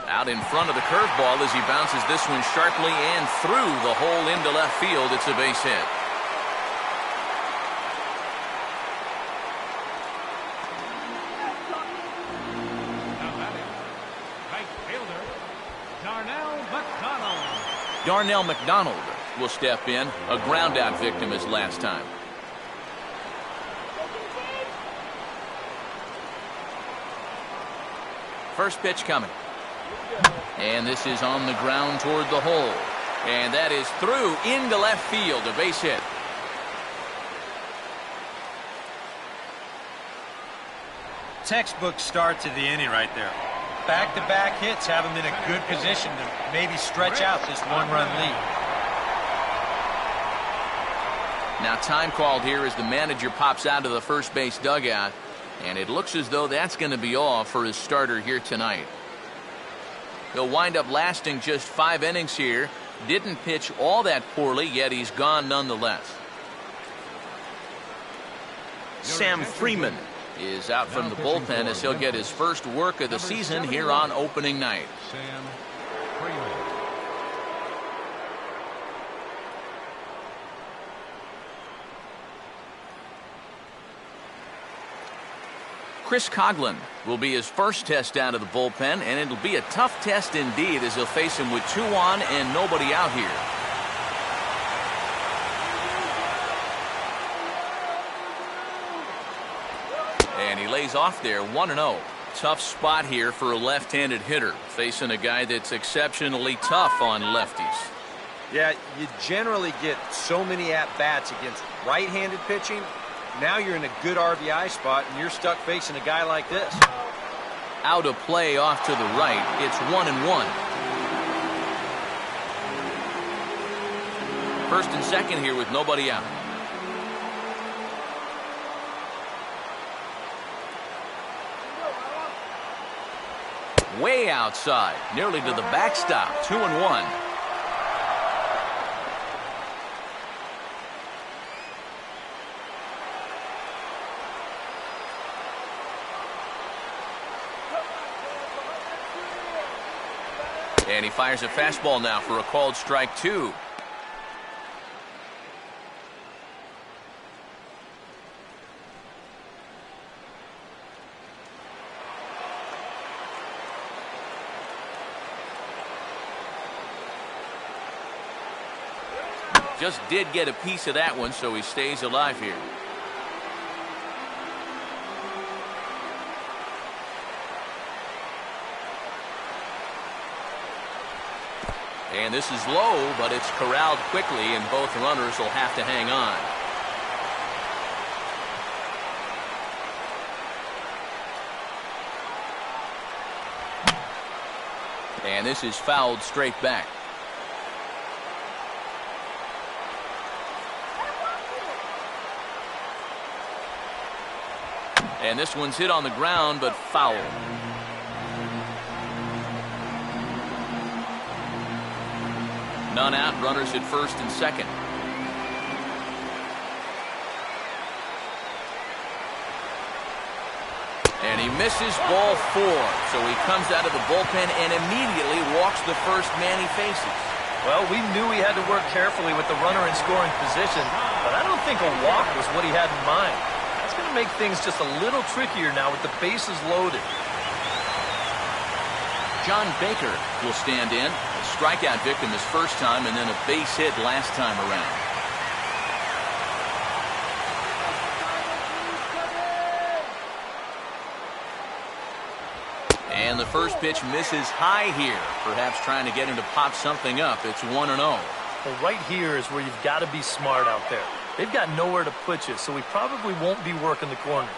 Out in front of the curveball as he bounces this one sharply and through the hole into left field. It's a base hit. Darnell McDonald will step in, a ground-out victim as last time. First pitch coming. And this is on the ground toward the hole. And that is through into left field, a base hit. Textbook start to the inning right there. Back-to-back hits have him in a good position to maybe stretch out this one-run lead. Now time called here as the manager pops out of the first base dugout, and it looks as though that's going to be all for his starter here tonight. He'll wind up lasting just 5 innings here. Didn't pitch all that poorly, yet he's gone nonetheless. Sam Freeman is out from the bullpen as he'll get his first work of the season here on opening night. Sam Freeman. Chris Coughlin will be his first test out of the bullpen, and it'll be a tough test indeed as he'll face him with 2 on and nobody out here. And he lays off there, 1-0. Tough spot here for a left-handed hitter, facing a guy that's exceptionally tough on lefties. Yeah, you generally get so many at-bats against right-handed pitching. Now you're in a good RBI spot, and you're stuck facing a guy like this. Out of play off to the right. It's 1-1. First and second here with nobody out. Way outside, nearly to the backstop. 2-1. And he fires a fastball now for a called strike 2. Just did get a piece of that one, so he stays alive here. And this is low, but it's corralled quickly, and both runners will have to hang on. And this is fouled straight back. And this one's hit on the ground, but foul. None out, runners at first and second. And he misses ball 4, so he comes out of the bullpen and immediately walks the first man he faces. Well, we knew he had to work carefully with the runner in scoring position, but I don't think a walk was what he had in mind. That's going to make things just a little trickier now with the bases loaded. John Baker will stand in. A strikeout victim his first time, and then a base hit last time around. And the first pitch misses high here, perhaps trying to get him to pop something up. It's 1-0. Well, right here is where you've got to be smart out there. They've got nowhere to put you, so he probably won't be working the corners.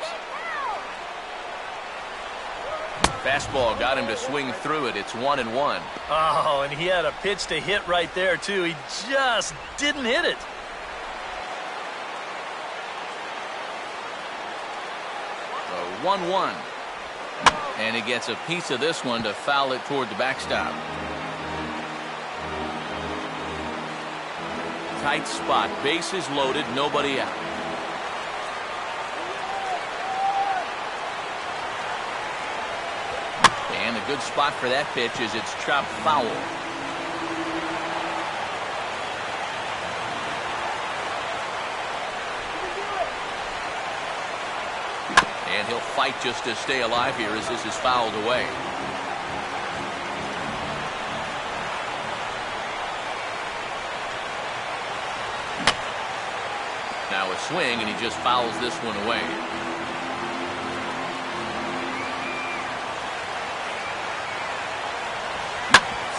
Fastball got him to swing through it. It's 1-1. Oh, and he had a pitch to hit right there, too. He just didn't hit it. So 1-1. And he gets a piece of this one to foul it toward the backstop. Tight spot. Bases loaded. Nobody out. And a good spot for that pitch is it's chopped foul. And he'll fight just to stay alive here as this is fouled away. Now a swing, and he just fouls this one away.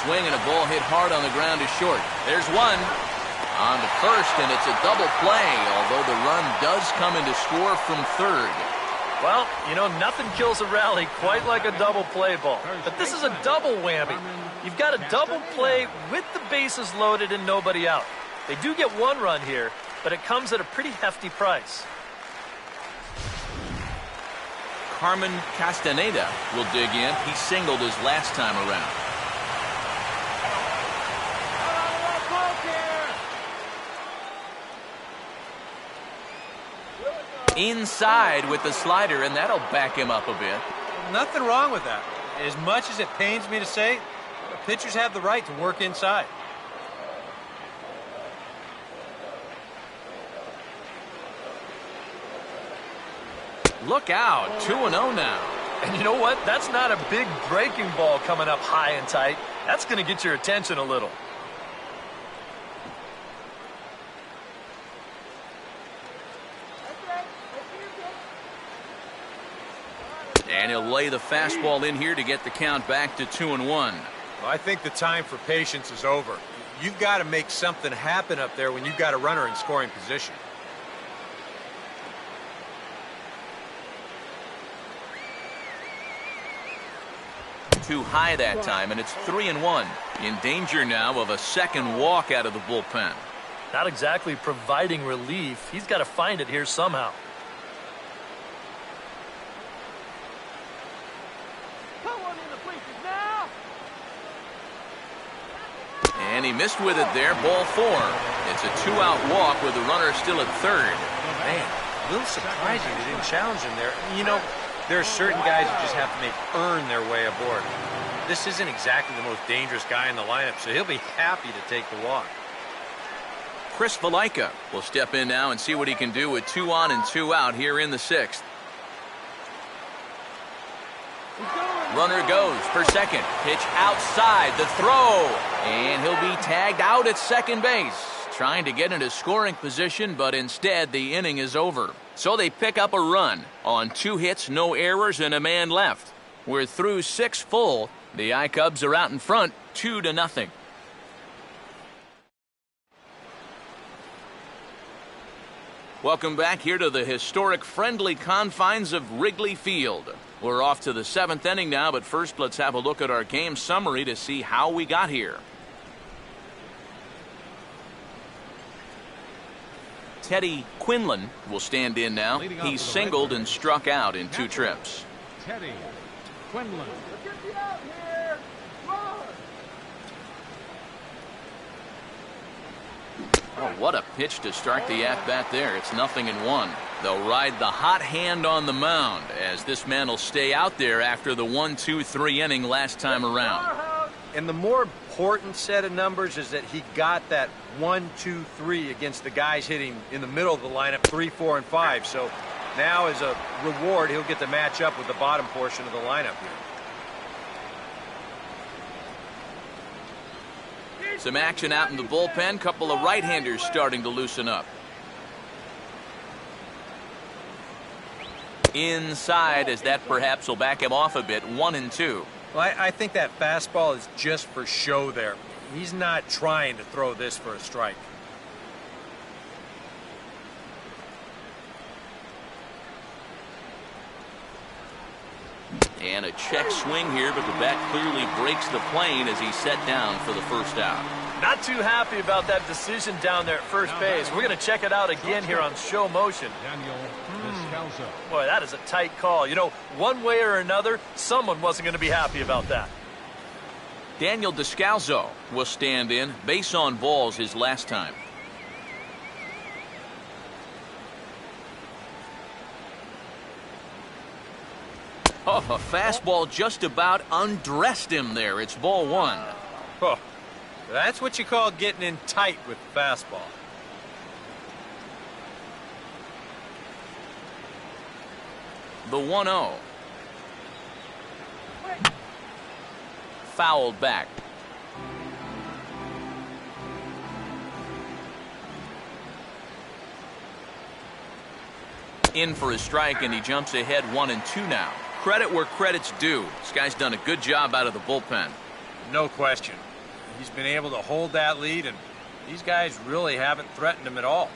Swing and a ball hit hard on the ground to short. There's one. On to first, and it's a double play, although the run does come in to score from third. Well, you know, nothing kills a rally quite like a double play ball. But this is a double whammy. You've got a double play with the bases loaded and nobody out. They do get one run here, but it comes at a pretty hefty price. Carmen Castaneda will dig in. He singled his last time around. Inside with the slider, and that'll back him up a bit. Nothing wrong with that. As much as it pains me to say, pitchers have the right to work inside. Look out, 2-0 now. And you know what? That's not a big breaking ball coming up high and tight. That's going to get your attention a little. And he'll lay the fastball in here to get the count back to 2-1. Well, I think the time for patience is over. You've got to make something happen up there when you've got a runner in scoring position. Too high that time, and it's 3-1. In danger now of a second walk out of the bullpen. Not exactly providing relief. He's got to find it here somehow. And he missed with it there, ball 4. It's a 2-out walk with the runner still at third. Man, a little surprising they didn't challenge him there. You know, there are certain guys who just have to earn their way aboard. This isn't exactly the most dangerous guy in the lineup, so he'll be happy to take the walk. Chris Valaika will step in now and see what he can do with 2 on and 2 out here in the 6th. Runner goes for second. Pitch outside the throw. And he'll be tagged out at second base. Trying to get into scoring position, but instead the inning is over. So they pick up a run on 2 hits, no errors, and a man left. We're through 6 full. The I-Cubs are out in front, 2-0. Welcome back here to the historic friendly confines of Wrigley Field. We're off to the 7th inning now, but first let's have a look at our game summary to see how we got here. Teddy Coughlin will stand in now. He singled and struck out in 2 trips. Teddy Coughlin. Oh, what a pitch to start the at-bat there. It's 0-1. They'll ride the hot hand on the mound as this man will stay out there after the 1-2-3 inning last time around. And the more important set of numbers is that he got that 1-2-3 against the guys hitting in the middle of the lineup, 3, 4, and 5. So now as a reward, he'll get to match up with the bottom portion of the lineup here. Some action out in the bullpen. Couple of right-handers starting to loosen up. Inside, as that perhaps will back him off a bit. 1-2. Well, I think that fastball is just for show there. He's not trying to throw this for a strike. And a check swing here, but the bat clearly breaks the plane as he's set down for the first out. Not too happy about that decision down there at first base. We're going to check it out again here on show motion. Boy, that is a tight call. You know, one way or another, someone wasn't going to be happy about that. Daniel Descalzo will stand in. Base on balls his last time. Oh, a fastball just about undressed him there. It's ball 1. Oh, that's what you call getting in tight with the fastball. The 1-0. Fouled back. In for a strike, and he jumps ahead 1-2 now. Credit where credit's due. This guy's done a good job out of the bullpen. No question. He's been able to hold that lead, and these guys really haven't threatened him at all.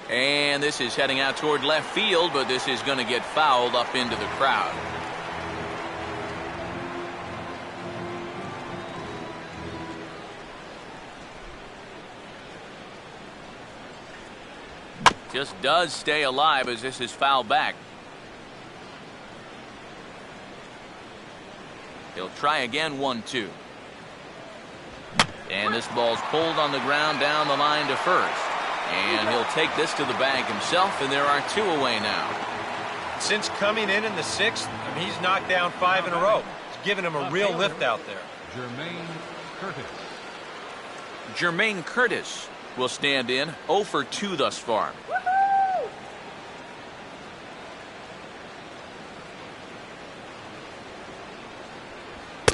And this is heading out toward left field, but this is going to get fouled up into the crowd. Just does stay alive as this is fouled back. He'll try again, 1-2. And this ball's pulled on the ground down the line to first. And he'll take this to the bag himself, and there are 2 away now. Since coming in the 6th, I mean, he's knocked down 5 in a row. It's given him a real lift out there. Jermaine Curtis. Jermaine Curtis will stand in. 0 for 2 thus far.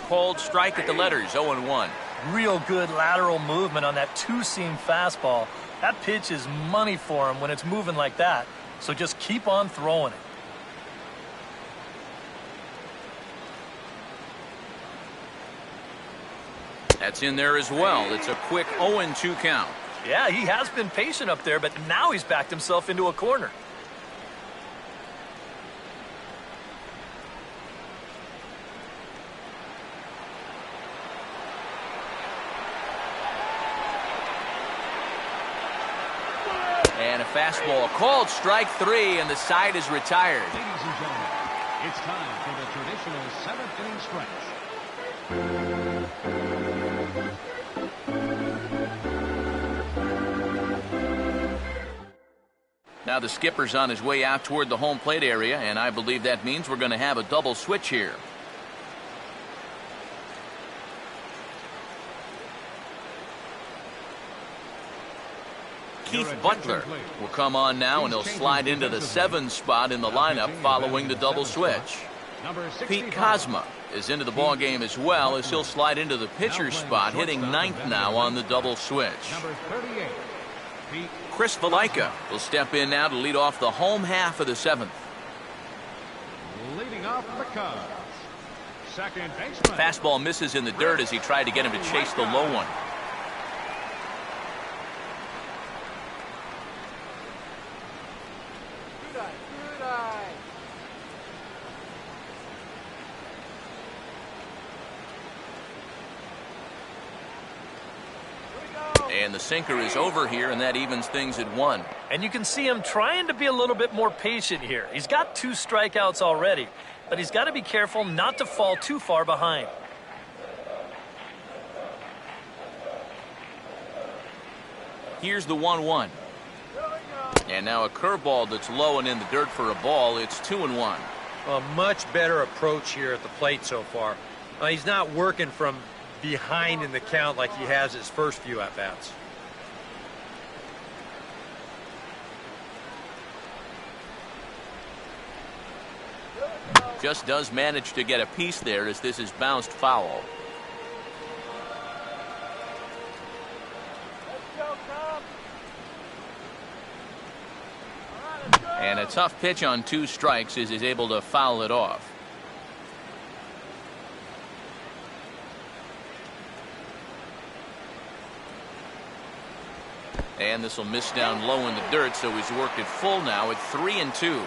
Called strike at the letters, 0-1. Real good lateral movement on that two-seam fastball. That pitch is money for him when it's moving like that. So just keep on throwing it. That's in there as well. It's a quick 0-2 count. Yeah, he has been patient up there, but now he's backed himself into a corner. And a fastball called strike 3, and the side is retired. Ladies and gentlemen, it's time for the traditional 7th inning stretch. Now the skipper's on his way out toward the home plate area, and I believe that means we're going to have a double switch here. Keith Butler will come on now, and he'll slide into the 7 spot in the lineup following the double switch. Pete Kozma is into the ball game as well, as he'll slide into the pitcher's spot, hitting 9th now on the double switch. Number 38, Pete. Chris Valaika will step in now to lead off the home half of the 7th. Leading off the Cubs, second baseman. Fastball misses in the dirt as he tried to get him to chase the low one. And the sinker is over here, and that evens things at 1. And you can see him trying to be a little bit more patient here. He's got 2 strikeouts already, but he's got to be careful not to fall too far behind. Here's the 1-1. And now a curveball that's low and in the dirt for a ball. It's 2-1. A much better approach here at the plate so far. He's not working from behind in the count like he has his first few at-bats. Just does manage to get a piece there as this is bounced foul. And a tough pitch on 2 strikes as he's able to foul it off. And this will miss down low in the dirt, so he's worked it full now at 3-2.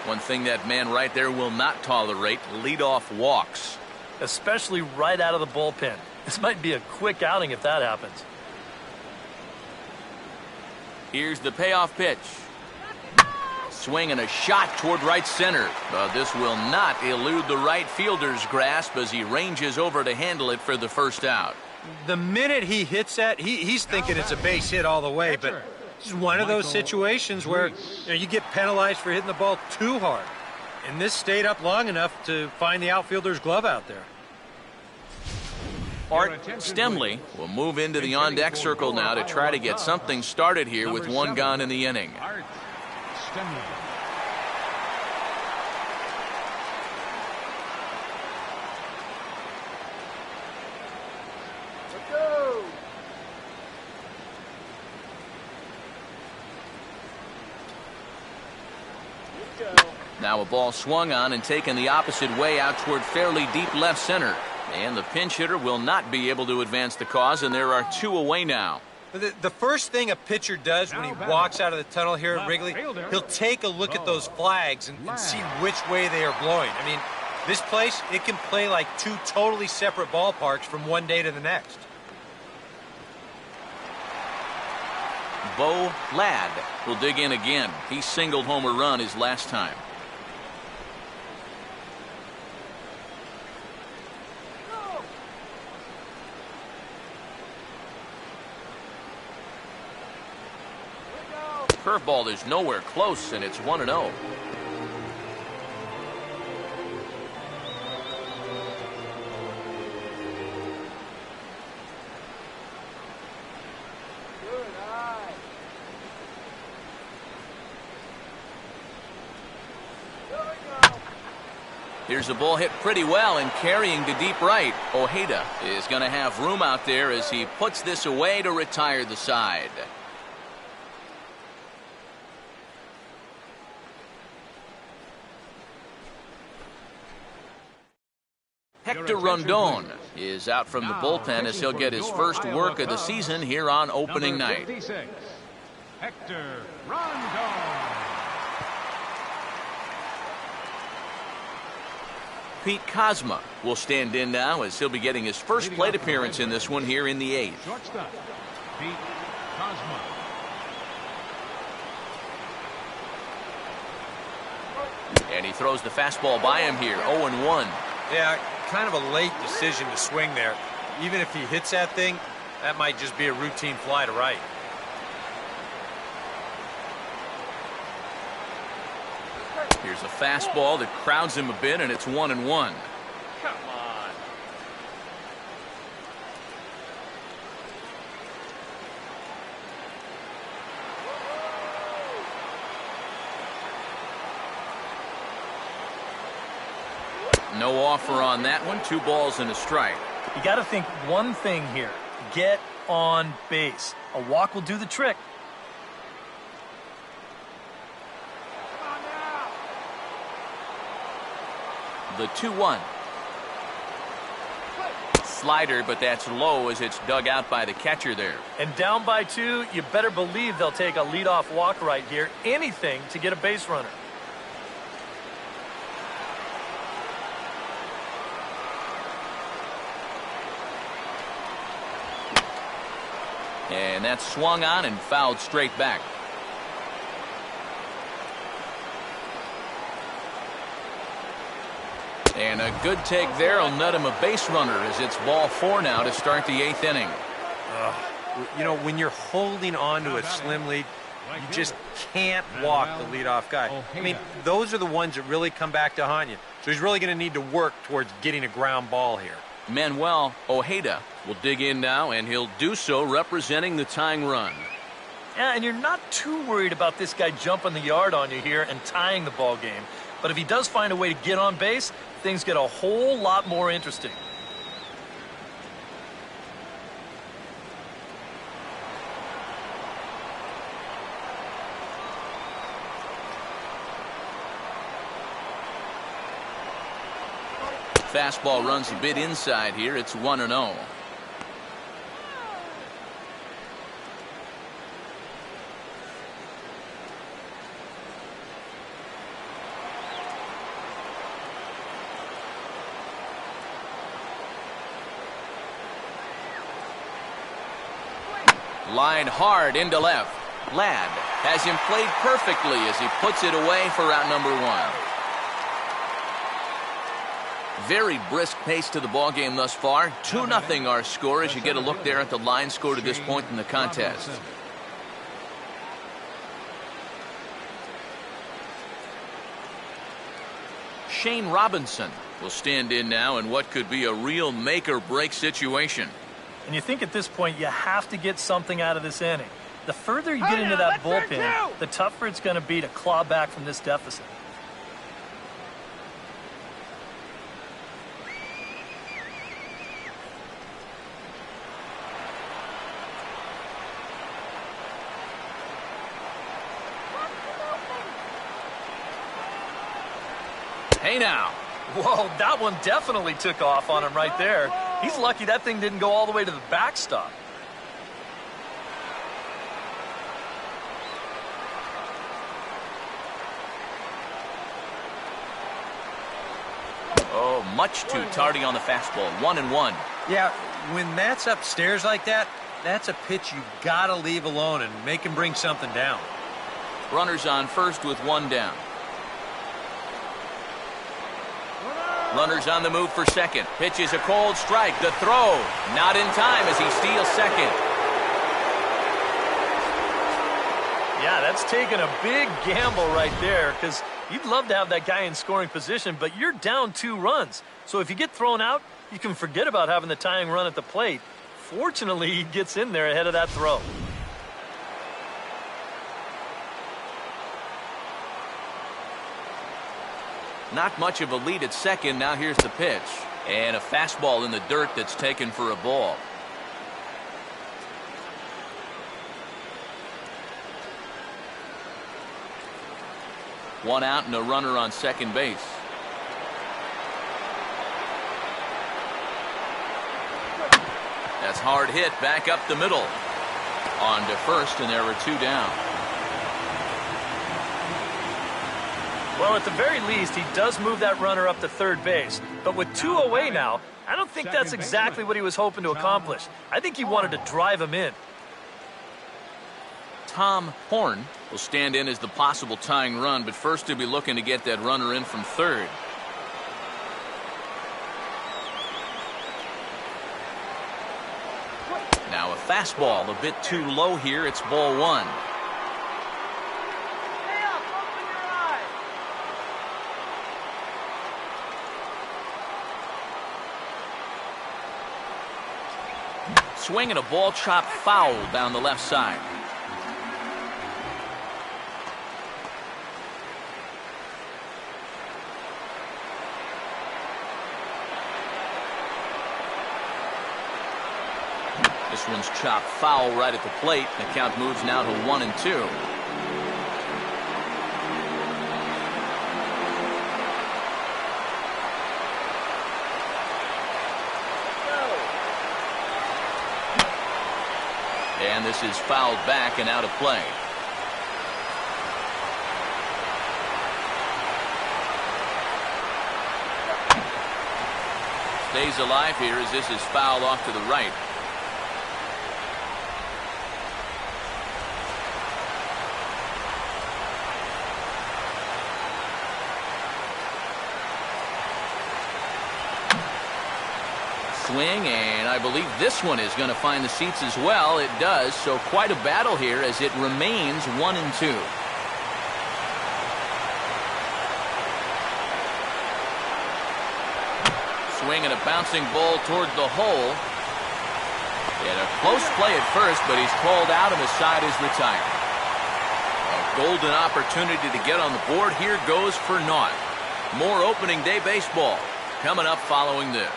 One thing that man right there will not tolerate, leadoff walks. Especially right out of the bullpen. This might be a quick outing if that happens. Here's the payoff pitch. Swing and a shot toward right center. But this will not elude the right fielder's grasp as he ranges over to handle it for the first out. The minute he hits that, he's thinking it's a base hit all the way, but this is one of those situations where you get penalized for hitting the ball too hard. And this stayed up long enough to find the outfielder's glove out there. Art Stemley will move into the on-deck circle now to try to get something started here with 1 gone in the inning. Art Stemley. Now a ball swung on and taken the opposite way out toward fairly deep left center. And the pinch hitter will not be able to advance the cause, and there are 2 away now. The first thing a pitcher does when he walks out of the tunnel here at Wrigley, he'll take a look at those flags and see which way they are blowing. I mean, this place, it can play like 2 totally separate ballparks from one day to the next. Bo Ladd will dig in again. He singled home a run his last time. Curveball is nowhere close, and it's 1-0. Here's a ball hit pretty well and carrying to deep right. Ojeda is going to have room out there as he puts this away to retire the side. Hector Rondon is out from the bullpen as he'll get his first work of the season here on opening night. Hector Rondon. Pete Kozma will stand in now as he'll be getting his first plate appearance in this one here in the 8th. Shortstop, Pete Kozma. And he throws the fastball by him here, 0-1. Yeah, kind of a late decision to swing there. Even if he hits that thing, that might just be a routine fly to right. Here's a fastball that crowds him a bit, and it's 1-1. Come on. No offer on that one. 2 balls and a strike. You got to think one thing here. Get on base. A walk will do the trick. The 2-1. Slider, but that's low as it's dug out by the catcher there. And down by 2, you better believe they'll take a leadoff walk right here. Anything to get a base runner. And that's swung on and fouled straight back. And a good take there will net him a base runner as it's ball 4 now to start the 8th inning. You know, when you're holding on to a slim lead, you just can't walk the leadoff guy. I mean, those are the ones that really come back to haunt you. So he's really going to need to work towards getting a ground ball here. Manuel Ojeda will dig in now, and he'll do so representing the tying run. Yeah, and you're not too worried about this guy jumping the yard on you here and tying the ball game. But if he does find a way to get on base, things get a whole lot more interesting. Fastball runs a bit inside here. It's 1-0. Line hard into left. Ladd has him played perfectly as he puts it away for out number 1. Very brisk pace to the ball game thus far. 2-0 our score as you get a look there at the line score to this point in the contest. Shane Robinson will stand in now in what could be a real make-or-break situation. And you think at this point you have to get something out of this inning. The further you get into that bullpen, the tougher it's going to be to claw back from this deficit. Hey now. Whoa, that one definitely took off on him right there. He's lucky that thing didn't go all the way to the backstop. Oh, much too tardy on the fastball. 1-1. Yeah, when that's upstairs like that, that's a pitch you gotta leave alone and make him bring something down. Runners on first with 1 down. Runners on the move for second. Pitch is a cold strike. The throw not in time as he steals second. Yeah, that's taking a big gamble right there because you'd love to have that guy in scoring position, but you're down 2 runs. So if you get thrown out, you can forget about having the tying run at the plate. Fortunately, he gets in there ahead of that throw. Not much of a lead at second. Now here's the pitch. And a fastball in the dirt that's taken for a ball. One out and a runner on second base. That's hard hit back up the middle. On to first, and there were two down. Well, at the very least, he does move that runner up to third base. But with two away now, I don't think that's exactly what he was hoping to accomplish. I think he wanted to drive him in. Tom Horn will stand in as the possible tying run, but first he'll be looking to get that runner in from third. Now a fastball a bit too low here. It's ball one. Swing and a ball chopped foul down the left side. This one's chopped foul right at the plate. The count moves now to 1-2. And this is fouled back and out of play. Stays alive here as this is fouled off to the right. Swing, and I believe this one is going to find the seats as well. It does, so quite a battle here as it remains 1-2. Swing and a bouncing ball toward the hole. And a close play at first, but he's called out and the side is retired. A golden opportunity to get on the board here goes for naught. More opening day baseball coming up following this.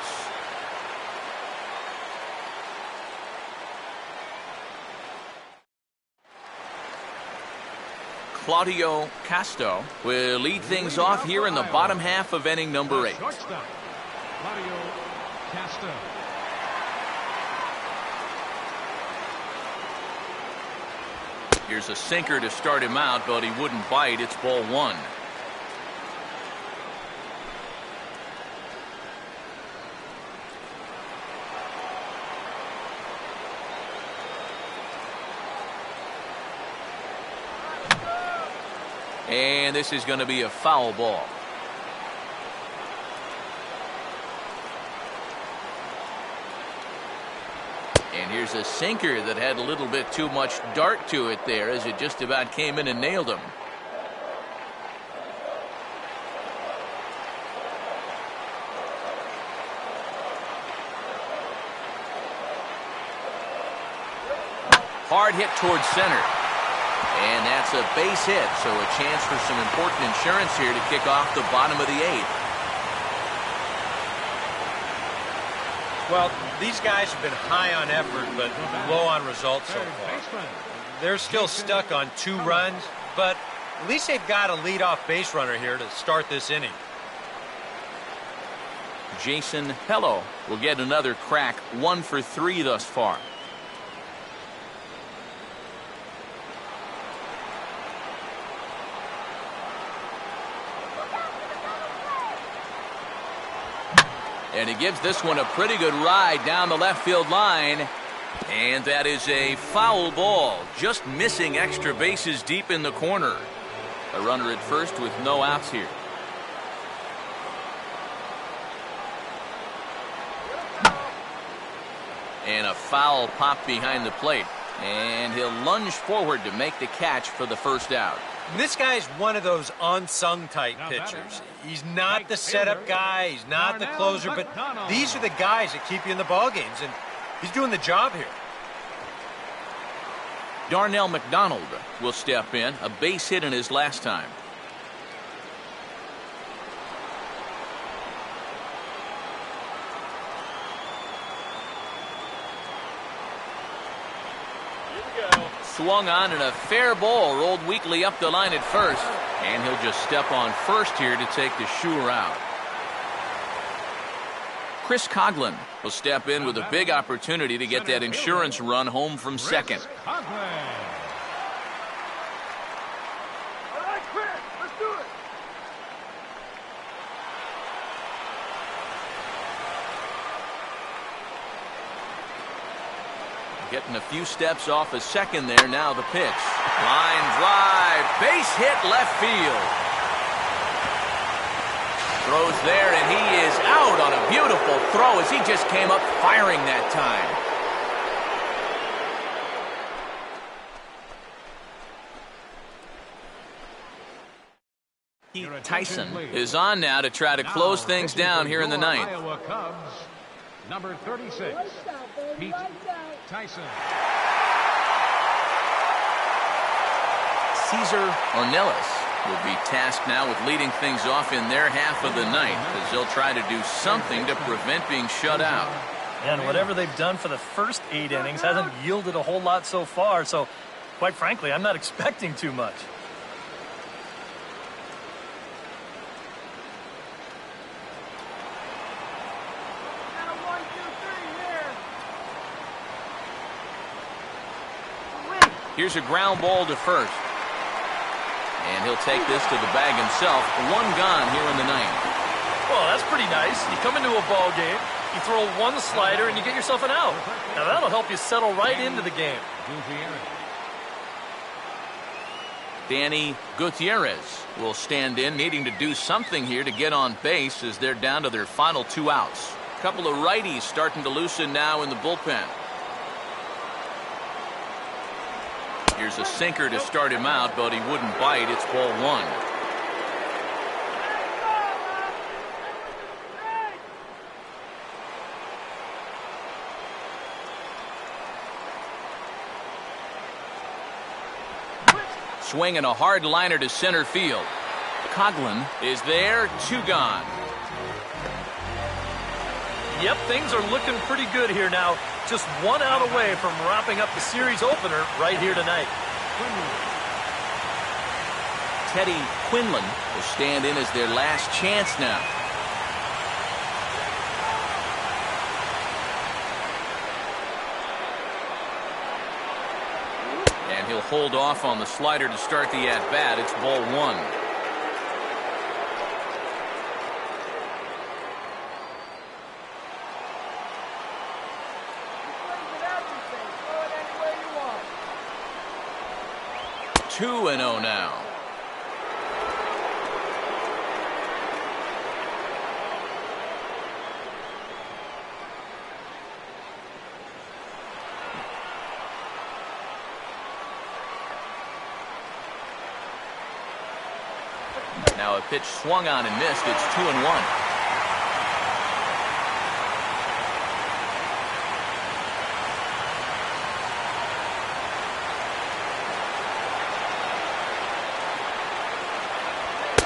Claudio Casto will lead things off here in the bottom half of inning number 8. Shortstop, Claudio Casto. Here's a sinker to start him out, but he wouldn't bite. It's ball one. And this is going to be a foul ball. And here's a sinker that had a little bit too much dart to it there as it just about came in and nailed him. Hard hit towards center. And that's a base hit, so a chance for some important insurance here to kick off the bottom of the 8th. Well, these guys have been high on effort, but low on results so far. They're still stuck on 2 runs, but at least they've got a leadoff base runner here to start this inning. Jason Pello will get another crack, 1 for 3 thus far. And he gives this one a pretty good ride down the left field line. And that is a foul ball, just missing extra bases deep in the corner. A runner at first with no outs here. And a foul pop behind the plate. And he'll lunge forward to make the catch for the first out. This guy's one of those unsung type pitchers. He's not the setup guy, he's not the closer, but these are the guys that keep you in the ball games, and he's doing the job here. Darnell McDonald will step in, a base hit in his last time. Swung on and a fair ball rolled weakly up the line at first. And he'll just step on first here to take the shooter out. Chris Coughlin will step in with a big opportunity to get that insurance run home from second. Getting a few steps off a second there. Now the pitch. Line drive. Base hit left field. Throws there, and he is out on a beautiful throw as he just came up firing that time. Pete Tyson is on now to try to close things down here in the ninth. Iowa Cubs, number 36, Pete Tyson. Cesar Ornelas will be tasked now with leading things off in their half of the ninth as they'll try to do something to prevent being shut out. And whatever they've done for the first 8 innings hasn't yielded a whole lot so far, so quite frankly, I'm not expecting too much. Here's a ground ball to first. And he'll take this to the bag himself. 1 gone here in the ninth. Well, that's pretty nice. You come into a ball game, you throw 1 slider, and you get yourself an out. Now, that'll help you settle right into the game. Danny Gutierrez will stand in, needing to do something here to get on base as they're down to their final 2 outs. A couple of righties starting to loosen now in the bullpen. Here's a sinker to start him out, but he wouldn't bite. It's ball 1. Swinging a hard liner to center field. Coughlin is there, 2 gone. Yep, things are looking pretty good here now. Just 1 out away from wrapping up the series opener right here tonight. Teddy Quinlan will stand in as their last chance now. And he'll hold off on the slider to start the at-bat. It's ball 1. Two and 0 now. Now a pitch swung on and missed. It's 2-1.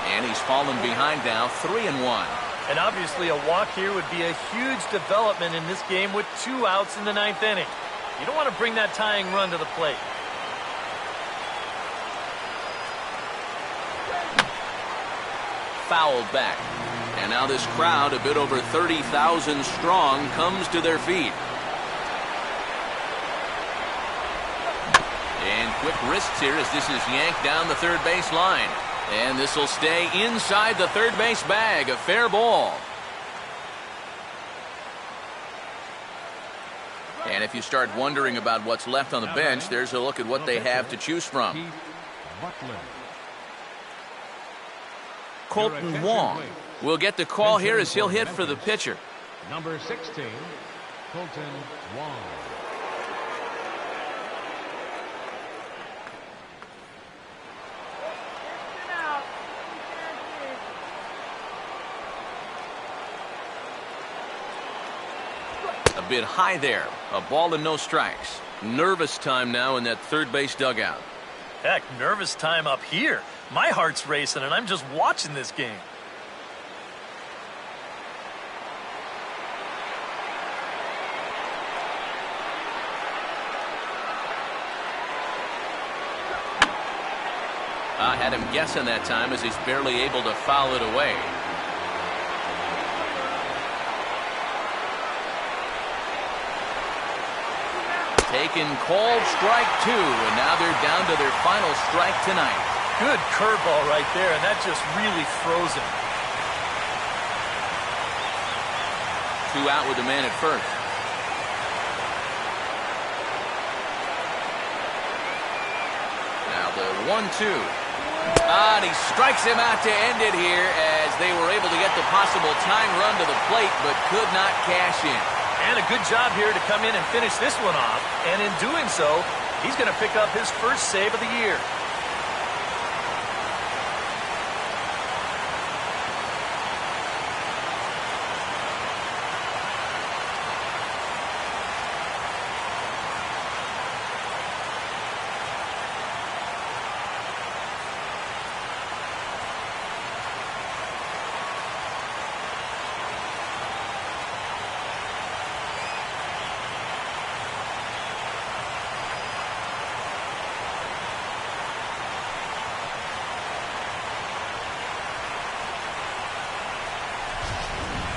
And he's fallen behind now, 3-1. And obviously a walk here would be a huge development in this game with 2 outs in the 9th inning. You don't want to bring that tying run to the plate. Fouled back. And now this crowd, a bit over 30,000 strong, comes to their feet. And quick wrists here as this is yanked down the third base line. And this will stay inside the third base bag. A fair ball. And if you start wondering about what's left on the bench, there's a look at what they have to choose from. Colton Wong will get the call here as he'll hit for the pitcher. Number 16, Colton Wong. A bit high there. A ball and no strikes. Nervous time now in that third base dugout. Heck, nervous time up here. My heart's racing, and I'm just watching this game. I had him guessing that time as he's barely able to foul it away. Taken called strike 2, and now they're down to their final strike tonight. Good curveball right there, and that just really froze him. 2 out with the man at first. Now the 1-2. And he strikes him out to end it here as they were able to get the possible tying run to the plate, but could not cash in. And a good job here to come in and finish this one off. And in doing so, he's going to pick up his first save of the year.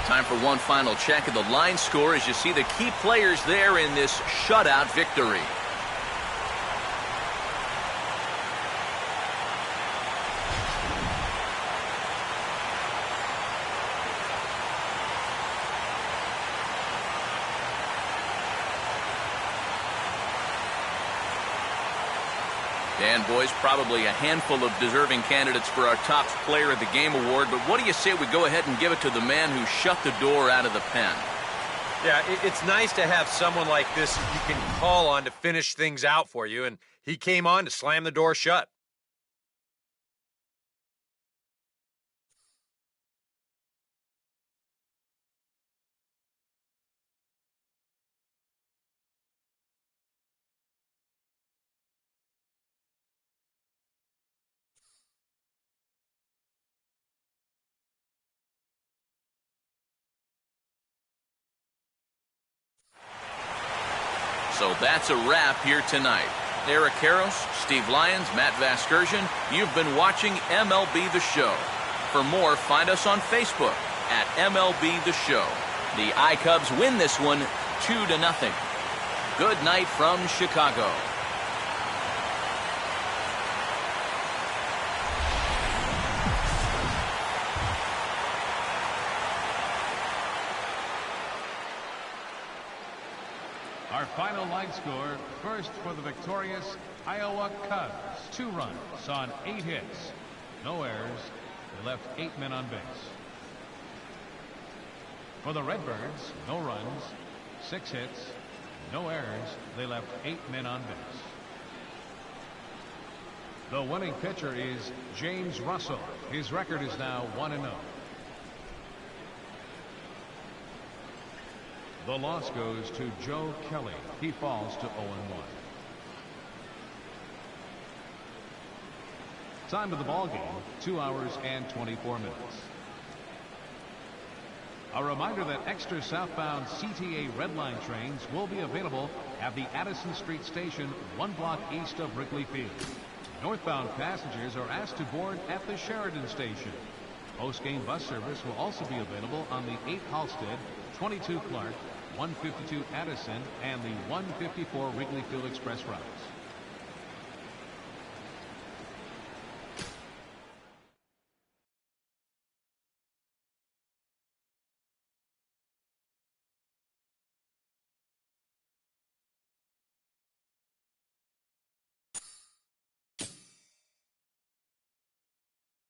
Time for one final check of the line score as you see the key players there in this shutout victory. And boys, probably a handful of deserving candidates for our top player of the game award, but what do you say we go ahead and give it to the man who shut the door out of the pen? Yeah, it's nice to have someone like this you can call on to finish things out for you, and he came on to slam the door shut. So that's a wrap here tonight. Eric Karros, Steve Lyons, Matt Vasgersian, you've been watching MLB The Show. For more, find us on Facebook at MLB The Show. The I-Cubs win this one 2-0. Good night from Chicago. Our final line score, first for the victorious Iowa Cubs. 2 runs on 8 hits. No errors. They left 8 men on base. For the Redbirds, no runs, 6 hits, no errors. They left 8 men on base. The winning pitcher is James Russell. His record is now 1-0. The loss goes to Joe Kelly. He falls to 0-1. Time of the ball game, 2 hours and 24 minutes. A reminder that extra southbound CTA Red Line trains will be available at the Addison Street station 1 block east of Wrigley Field. Northbound passengers are asked to board at the Sheridan station. Post-game bus service will also be available on the 8 Halstead, 22 Clark, 152 Addison, and the 154 Wrigley Field Express routes.